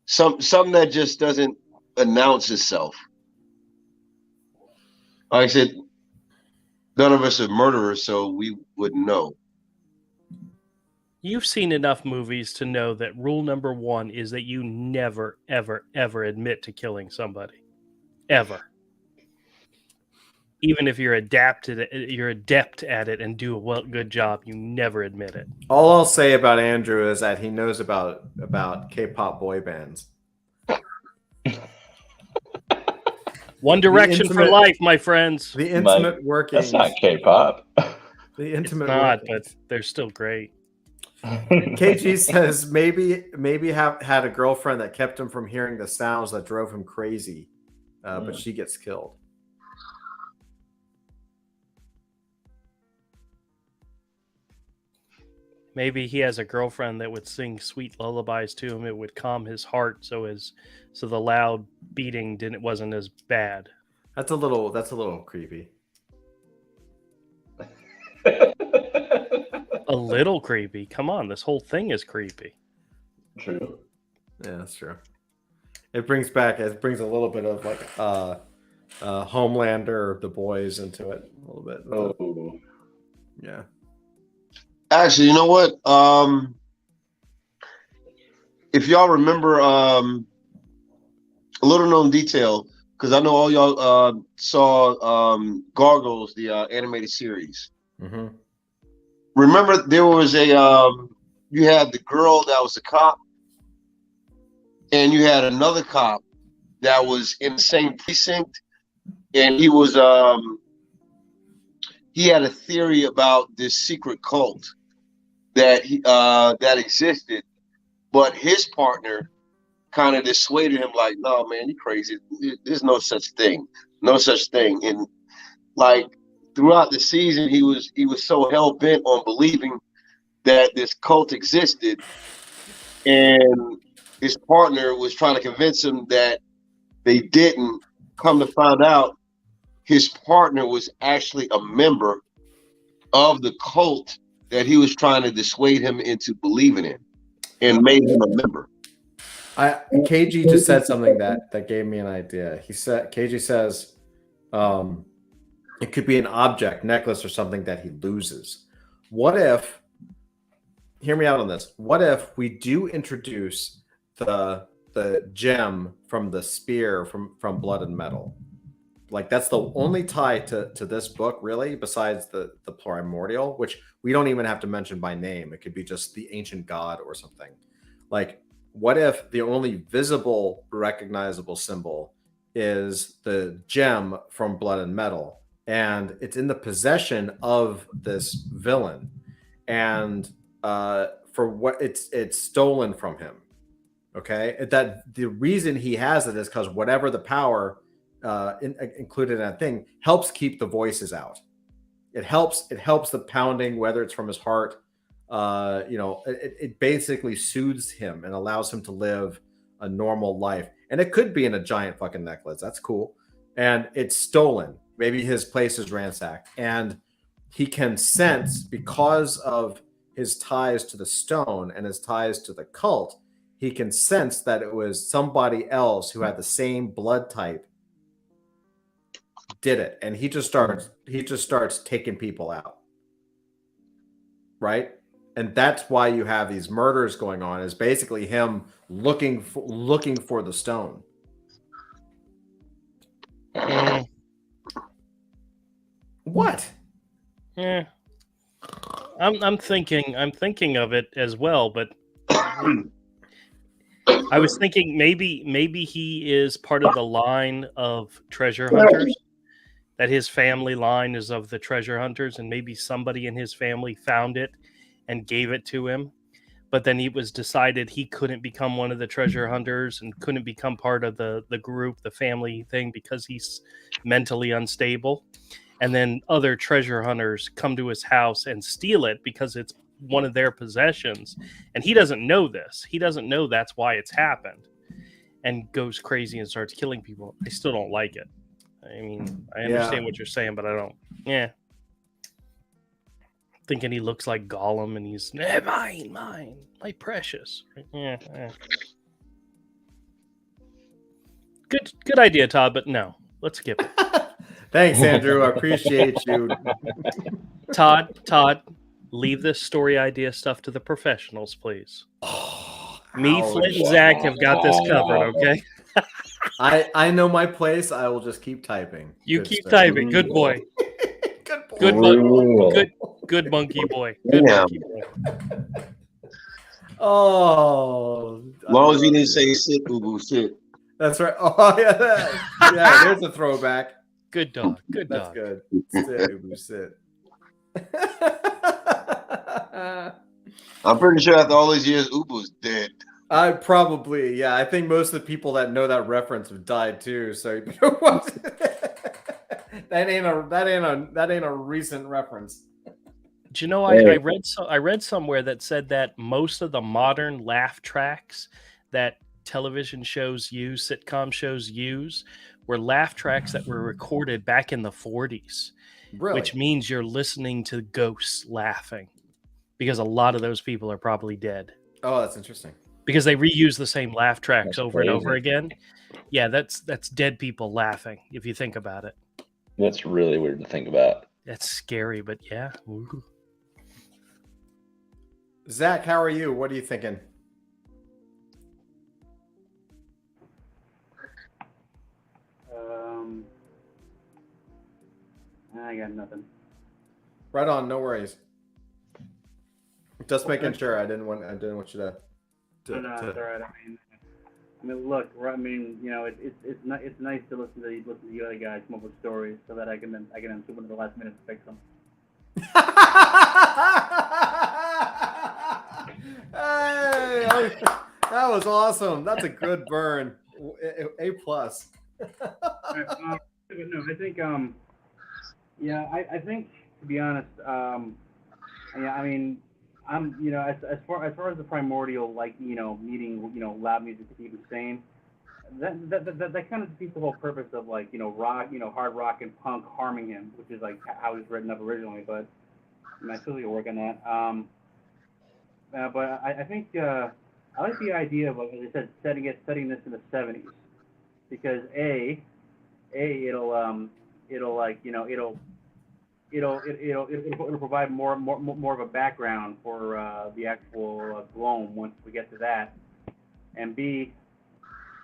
Something that just doesn't announce itself. Like I said, none of us are murderers, so we wouldn't know. You've seen enough movies to know that rule number one is that you never, ever, ever admit to killing somebody. Ever. Even if you're adept at it and do a good job, you never admit it. All I'll say about Andrew is that he knows about K-pop boy bands. One Direction for life, my friends. The intimate workings. That's not K-pop. The intimate. It's not, workings. but they're still great. KG says maybe had a girlfriend that kept him from hearing the sounds that drove him crazy, but she gets killed. Maybe he has a girlfriend that would sing sweet lullabies to him. It would calm his heart, so the loud beating wasn't as bad. That's a little creepy. A little creepy. Come on, this whole thing is creepy. True. Yeah, that's true. It brings a little bit of like Homelander, The Boys into it a little bit. Oh. Yeah. Actually, you know what? If y'all remember, a little known detail, because I know all y'all saw Gargoyles, the animated series. Mm-hmm. Remember, there was you had the girl that was a cop, and you had another cop that was in the same precinct, and he was he had a theory about this secret cult that that existed, but his partner kind of dissuaded him, like, "No, man, you crazy. There's no such thing, no such thing." And like throughout the season, he was so hell bent on believing that this cult existed, and his partner was trying to convince him that they didn't. Come to find out, his partner was actually a member of the cult that he was trying to dissuade him into believing in, and made him a member. KG just said something that gave me an idea. KG says it could be an object, necklace, or something that he loses. What if? Hear me out on this. What if we do introduce the gem from the spear from Blood and Metal? Like that's the only tie to this book, really, besides the primordial, which we don't even have to mention by name. It could be just the ancient god or something. Like, what if the only visible, recognizable symbol is the gem from Blood and Metal, and it's in the possession of this villain, and for what it's stolen from him. Okay, that the reason he has it is because whatever the power included in that thing helps keep the voices out. It helps the pounding, whether it's from his heart. It basically soothes him and allows him to live a normal life. And it could be in a giant fucking necklace. That's cool. And it's stolen. Maybe his place is ransacked, and he can sense, because of his ties to the stone and his ties to the cult, he can sense that it was somebody else who had the same blood type did it, and he just starts taking people out, right? And that's why you have these murders going on, is basically him looking for the stone. What? Yeah, I'm thinking of it as well, but I was thinking maybe he is part of the line of treasure hunters. That his family line is of the treasure hunters, and maybe somebody in his family found it and gave it to him. But then it was decided he couldn't become one of the treasure hunters and couldn't become part of the group, the family thing, because he's mentally unstable. And then other treasure hunters come to his house and steal it because it's one of their possessions. And he doesn't know this. He doesn't know that's why it's happened, and goes crazy and starts killing people. I still don't like it. I mean, I understand what you're saying, but I don't. Yeah. Thinking he looks like Gollum and he's mine, my precious. Yeah. Good idea, Todd, but no. Let's skip it. Thanks, Andrew. I appreciate you. Todd, leave this story idea stuff to the professionals, please. Me, Flint, and Zach have got this covered, okay? I know my place. I will just keep typing. You keep typing. Good boy. Good boy. Good monkey boy. Good monkey boy. Oh. As long as you didn't say sit, boo-boo, sit. That's right. Oh, yeah. Yeah, there's a throwback. Good dog. Good dog. That's good. Sit, boo-boo, sit. I'm pretty sure after all these years, Ubu's dead. I think most of the people that know that reference have died too. So that ain't a recent reference. Do you know I read somewhere that said that most of the modern laugh tracks that television shows use, sitcom shows use, were laugh tracks that were recorded back in the 40s, Really? which means you're listening to ghosts laughing because a lot of those people are probably dead Oh, that's interesting. because they reuse the same laugh tracks That's over and over crazy. again. Yeah, that's dead people laughing if you think about it. That's really weird to think about. That's scary, but yeah. Ooh. Zach, how are you? What are you thinking? I got nothing. Right on, no worries. Just making sure. I didn't want you to. No, it's all right. I mean, look. I mean, you know, it's nice to listen to you other guys come up with stories so that I can then swoop into the last minute to fix them. Hey, that was awesome. That's a good burn. A plus. No, I think yeah, I think to be honest, yeah, I mean, I'm, you know, as far as the primordial, like, you know, needing, you know, loud music to keep it sane, that kind of defeats the whole purpose of, like, you know, rock, you know, hard rock and punk harming him, which is like how it was written up originally. But I mean, I still need to work on that. But I think I like the idea of, like, as I said, setting this in the 70s, because it'll like, you know, it'll provide more of a background for the actual gloam once we get to that, and B,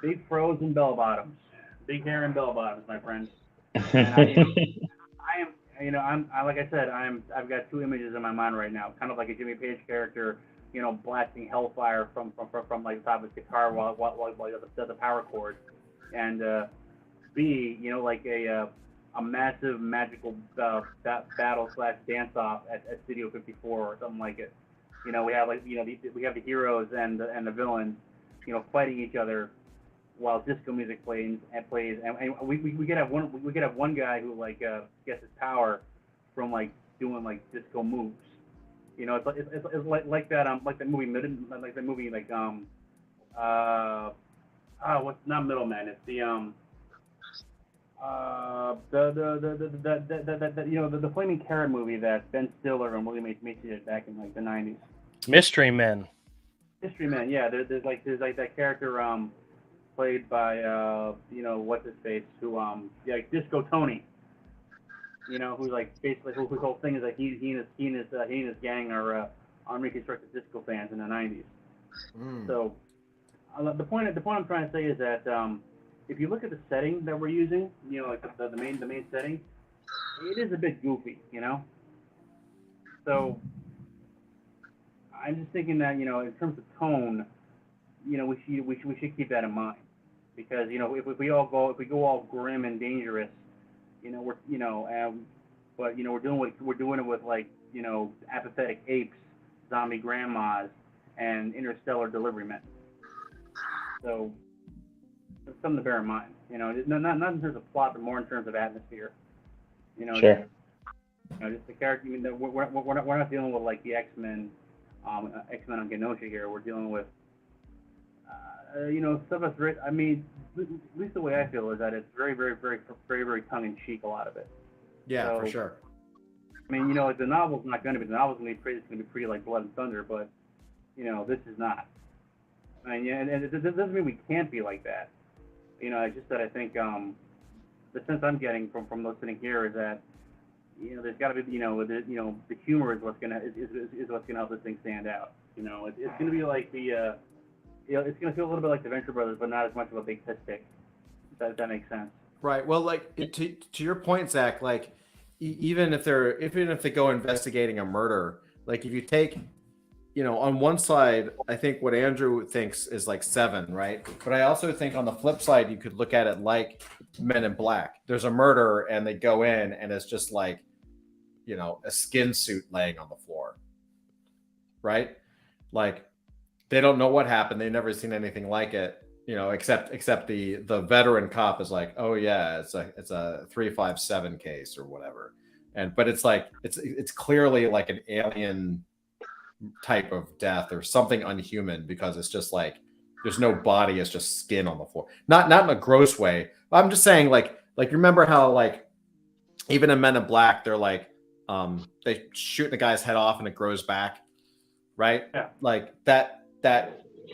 big froze and bell bottoms, big hair and bell bottoms, my friend. And like I said, I've got two images in my mind right now, kind of like a Jimmy Page character, you know, blasting hellfire from like the top of his guitar while the power chord, and B, you know, like a massive magical battle / dance off at Studio 54 or something like it. You know, we have, like, you know, we have the heroes and the villains, you know, fighting each other while disco music plays, and we could have one guy who, like, gets his power from, like, doing, like, disco moves. You know, it's like that movie what's not Middleman? It's the the Flaming Carrot movie that Ben Stiller and William H. Macy did back in, like, the 90s. Mystery Men. Mystery Men, yeah. There's like that character played by you know, what's his face, who like Disco Tony. You know, who's, like, basically whose whole thing is like he and his gang are unreconstructed disco fans in the 90s. So the point I'm trying to say is that if you look at the setting that we're using, you know, like the main setting, it is a bit goofy, you know. So I'm just thinking that, you know, in terms of tone, you know, we should keep that in mind, because, you know, if we go all grim and dangerous, you know, but, you know, we're doing it with, like, you know, apathetic apes, zombie grandmas, and interstellar delivery men. So it's something to bear in mind. You know, not in terms of plot, but more in terms of atmosphere. You know, Sure. You know, just the character. I mean, we're not dealing with, like, the X-Men on Genosha here. We're dealing with you know, stuff that's very, I mean, at least the way I feel is that it's very tongue in cheek, a lot of it. Yeah, So, for sure. I mean, you know, the novel's not going to be. The novel's going to be pretty like Blood and Thunder, but, you know, this is not. I mean, yeah, and it doesn't mean we can't be like that. You know, it's just that I think the sense I'm getting from listening here is that, you know, there's got to be, you know, the humor is what's gonna help this thing stand out. You know, it's going to be like the you know, it's going to feel a little bit like the Venture Brothers, but not as much of a big piss stick. If that makes sense. Right. Well, like, to your point, Zach, like, even if they go investigating a murder, like, if you take, you know, on one side, I think what Andrew thinks is like Seven, right? But I also think on the flip side, you could look at it like Men in Black. There's a murder and they go in and it's just like, you know, a skin suit laying on the floor, right? Like, they don't know what happened. They've never seen anything like it, you know, except the veteran cop is like, oh yeah, it's a 357 case or whatever. but it's like it's clearly like an alien type of death or something unhuman, because it's just like there's no body, it's just skin on the floor. Not in a gross way. I'm just saying, like remember how like even in Men in Black, they're like they shoot the guy's head off and it grows back, right? Yeah. Like that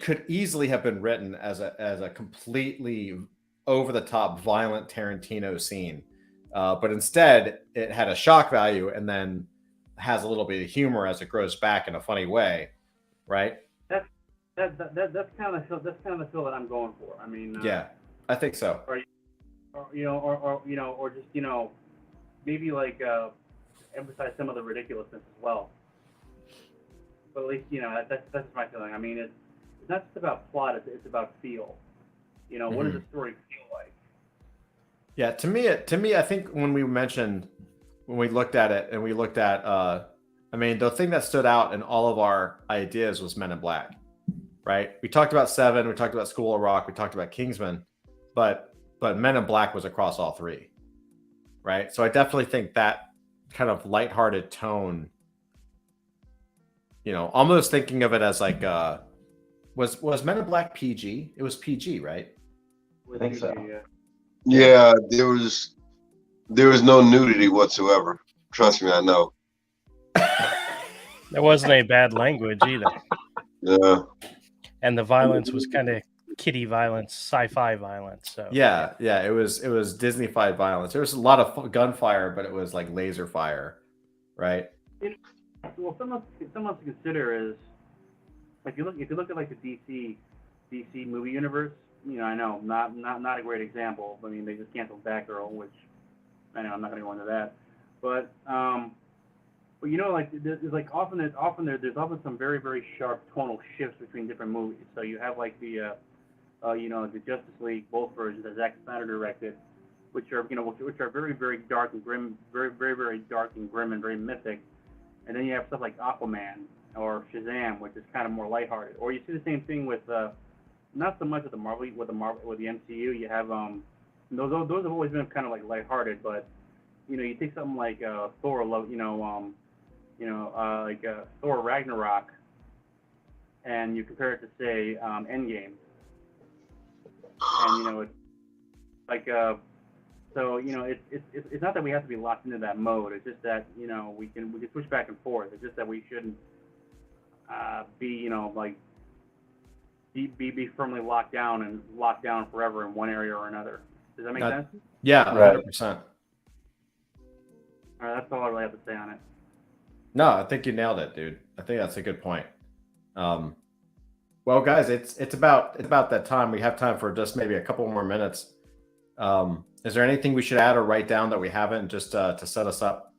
could easily have been written as a completely over the top violent Tarantino scene, but instead it had a shock value and then has a little bit of humor as it grows back in a funny way, right? That's kind of the feel that I'm going for. I mean, yeah, I think so. Or just maybe like emphasize some of the ridiculousness as well. But at least that's my feeling. I mean, it's not just about plot; it's about feel. What does the story feel like? Yeah, to me, I think when we looked at it and we looked at, I mean, the thing that stood out in all of our ideas was Men in Black, right? We talked about Seven, we talked about School of Rock, we talked about Kingsman, but Men in Black was across all three, right? So I definitely think that kind of lighthearted tone, almost thinking of it as like, was Men in Black PG? It was PG, right? I think so. Yeah, there was no nudity whatsoever. Trust me, I know. There wasn't any bad language either. Yeah. And the violence was kind of kiddie violence, sci-fi violence. So yeah, it was Disney-fied violence. There was a lot of gunfire, but it was like laser fire, right? Well, something to consider is like if you look at like the DC movie universe. I know not a great example. I mean, they just canceled Batgirl, which I know I'm not going to go into that. But like there's often some very, very sharp tonal shifts between different movies. So you have like the Justice League, both versions that Zack Snyder directed, which are very, very dark and grim, very, very, very dark and grim and very mythic. And then you have stuff like Aquaman or Shazam, which is kind of more lighthearted. Or you see the same thing with not so much with the MCU. You have those have always been kind of like lighthearted, but you take something like Thor, Thor Ragnarok, and you compare it to say Endgame, and it's like so it's not that we have to be locked into that mode. It's just that we can switch back and forth. It's just that we shouldn't be be firmly locked down forever in one area or another. Does that make sense? Yeah, 100%. All right, that's all I really have to say on it. No, I think you nailed it, dude. I think that's a good point. Well, guys, it's about that time. We have time for just maybe a couple more minutes. Is there anything we should add or write down that we haven't, just to set us up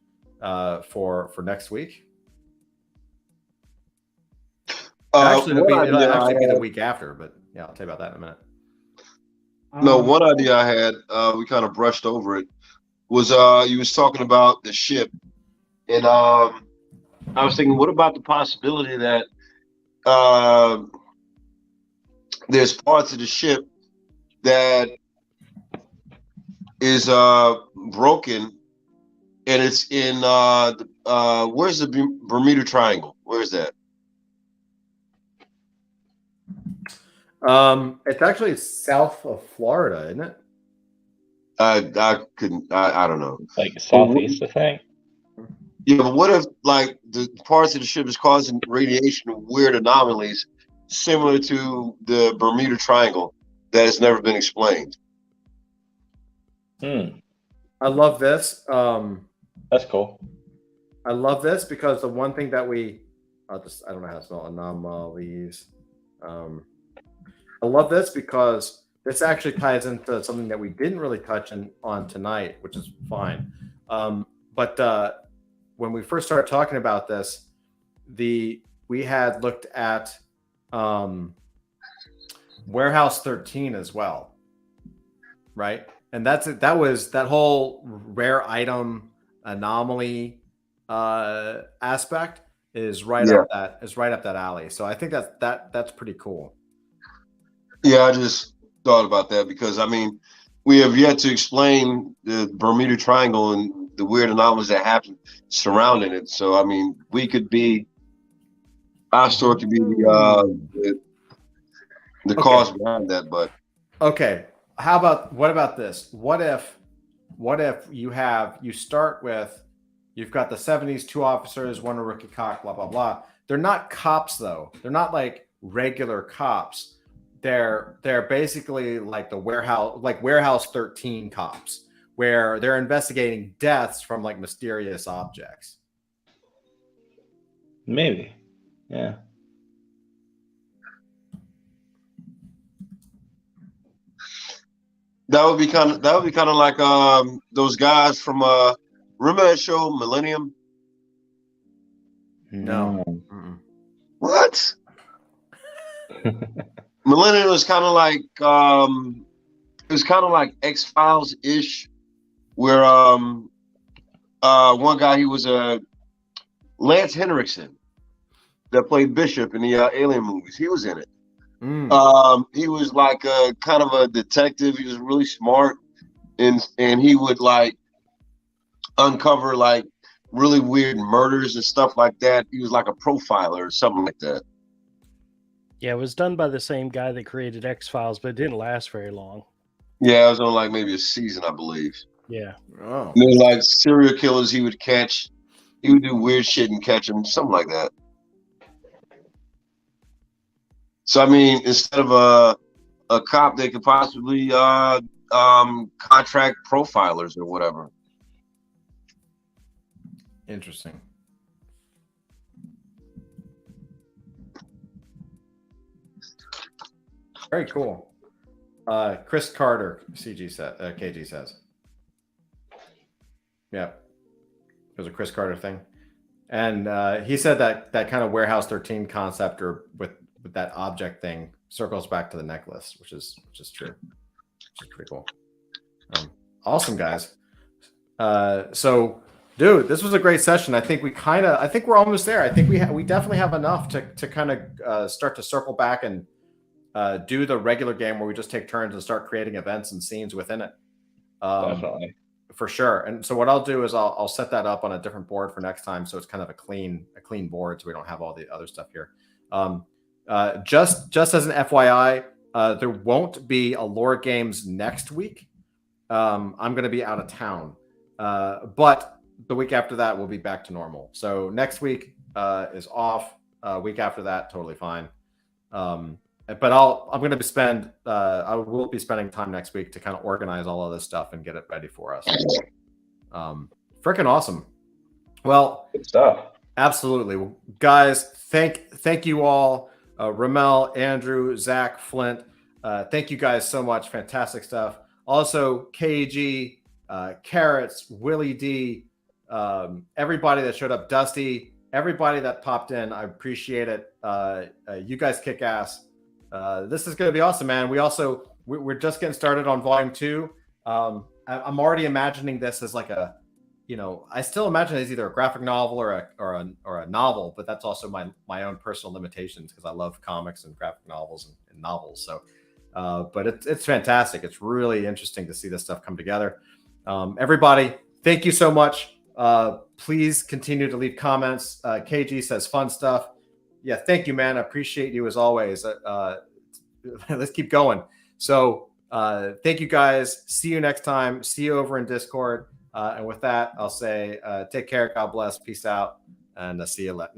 for next week? Actually, it'll be the week after, but yeah, I'll tell you about that in a minute. No, one idea I had, we kind of brushed over it, was you was talking about the ship, and I was thinking, what about the possibility that there's parts of the ship that is broken, and it's in where's the Bermuda Triangle? Where's that? It's actually south of Florida, isn't it? I don't know. Like southeast, I think. Yeah, but what if like the parts of the ship is causing radiation and weird anomalies similar to the Bermuda Triangle that has never been explained? I love this. That's cool. I love this because the one thing that I don't know how to spell anomalies. I love this because this actually ties into something that we didn't really touch on tonight, which is fine. But when we first started talking about this, we had looked at Warehouse 13 as well, right? And that was that whole rare item anomaly aspect is right up that alley. So I think that's pretty cool. Yeah, I just thought about that because I mean, we have yet to explain the Bermuda Triangle, and the weird anomalies that happen surrounding it. So I mean, our story could be the cause behind that. But okay, what about this? What if you start with, you've got the 70s, 2 officers, 1 rookie cop, blah blah blah. They're not cops though. They're not like regular cops. They're basically like Warehouse 13 cops, where they're investigating deaths from like mysterious objects. Maybe, yeah. that would be kind of like those guys from remember that show Millennium? No. What? Millennium was kind of like it was kind of like X-Files ish, where one guy, he was Lance Henriksen that played Bishop in the Alien movies. He was in it. He was like a kind of a detective. He was really smart, and he would like uncover like really weird murders and stuff like that. He was like a profiler or something like that. Yeah, it was done by the same guy that created X-Files, but it didn't last very long. Yeah, it was on like maybe a season, I believe. Yeah. Oh. And then like serial killers he would catch. He would do weird shit and catch them, something like that. So I mean, instead of a cop, they could possibly contract profilers or whatever. Interesting. Very cool. Chris Carter, KG says. Yeah. It was a Chris Carter thing. And he said that kind of Warehouse 13 concept, or with that object thing, circles back to the necklace, which is true. Which is pretty cool. Awesome, guys. So, dude, this was a great session. I think we're almost there. I think we definitely have enough to kind of start to circle back and do the regular game where we just take turns and start creating events and scenes within it. Definitely. For sure. And so what I'll do is I'll set that up on a different board for next time, so it's kind of a clean board, so we don't have all the other stuff here. Just as an FYI, there won't be a Lore Games next week. I'm going to be out of town, but the week after that we'll be back to normal. So next week is off. Week after that, totally fine. But I will be spending time next week to kind of organize all of this stuff and get it ready for us. Freaking awesome. Well, good stuff. Absolutely. Guys, thank you all. Ramel, Andrew, Zach, Flint. Thank you guys so much. Fantastic stuff. Also, KG, Carrots, Willie D, everybody that showed up, Dusty, everybody that popped in. I appreciate it. You guys kick ass. This is going to be awesome, man. We're just getting started on volume 2. I'm already imagining this as like I still imagine it as either a graphic novel or a novel, but that's also my own personal limitations, because I love comics and graphic novels and novels. So, but it's fantastic. It's really interesting to see this stuff come together. Everybody, thank you so much. Please continue to leave comments. KG says fun stuff. Yeah, thank you, man. I appreciate you as always. Let's keep going. So thank you guys. See you next time. See you over in Discord. And with that, I'll say take care. God bless. Peace out. And see you next.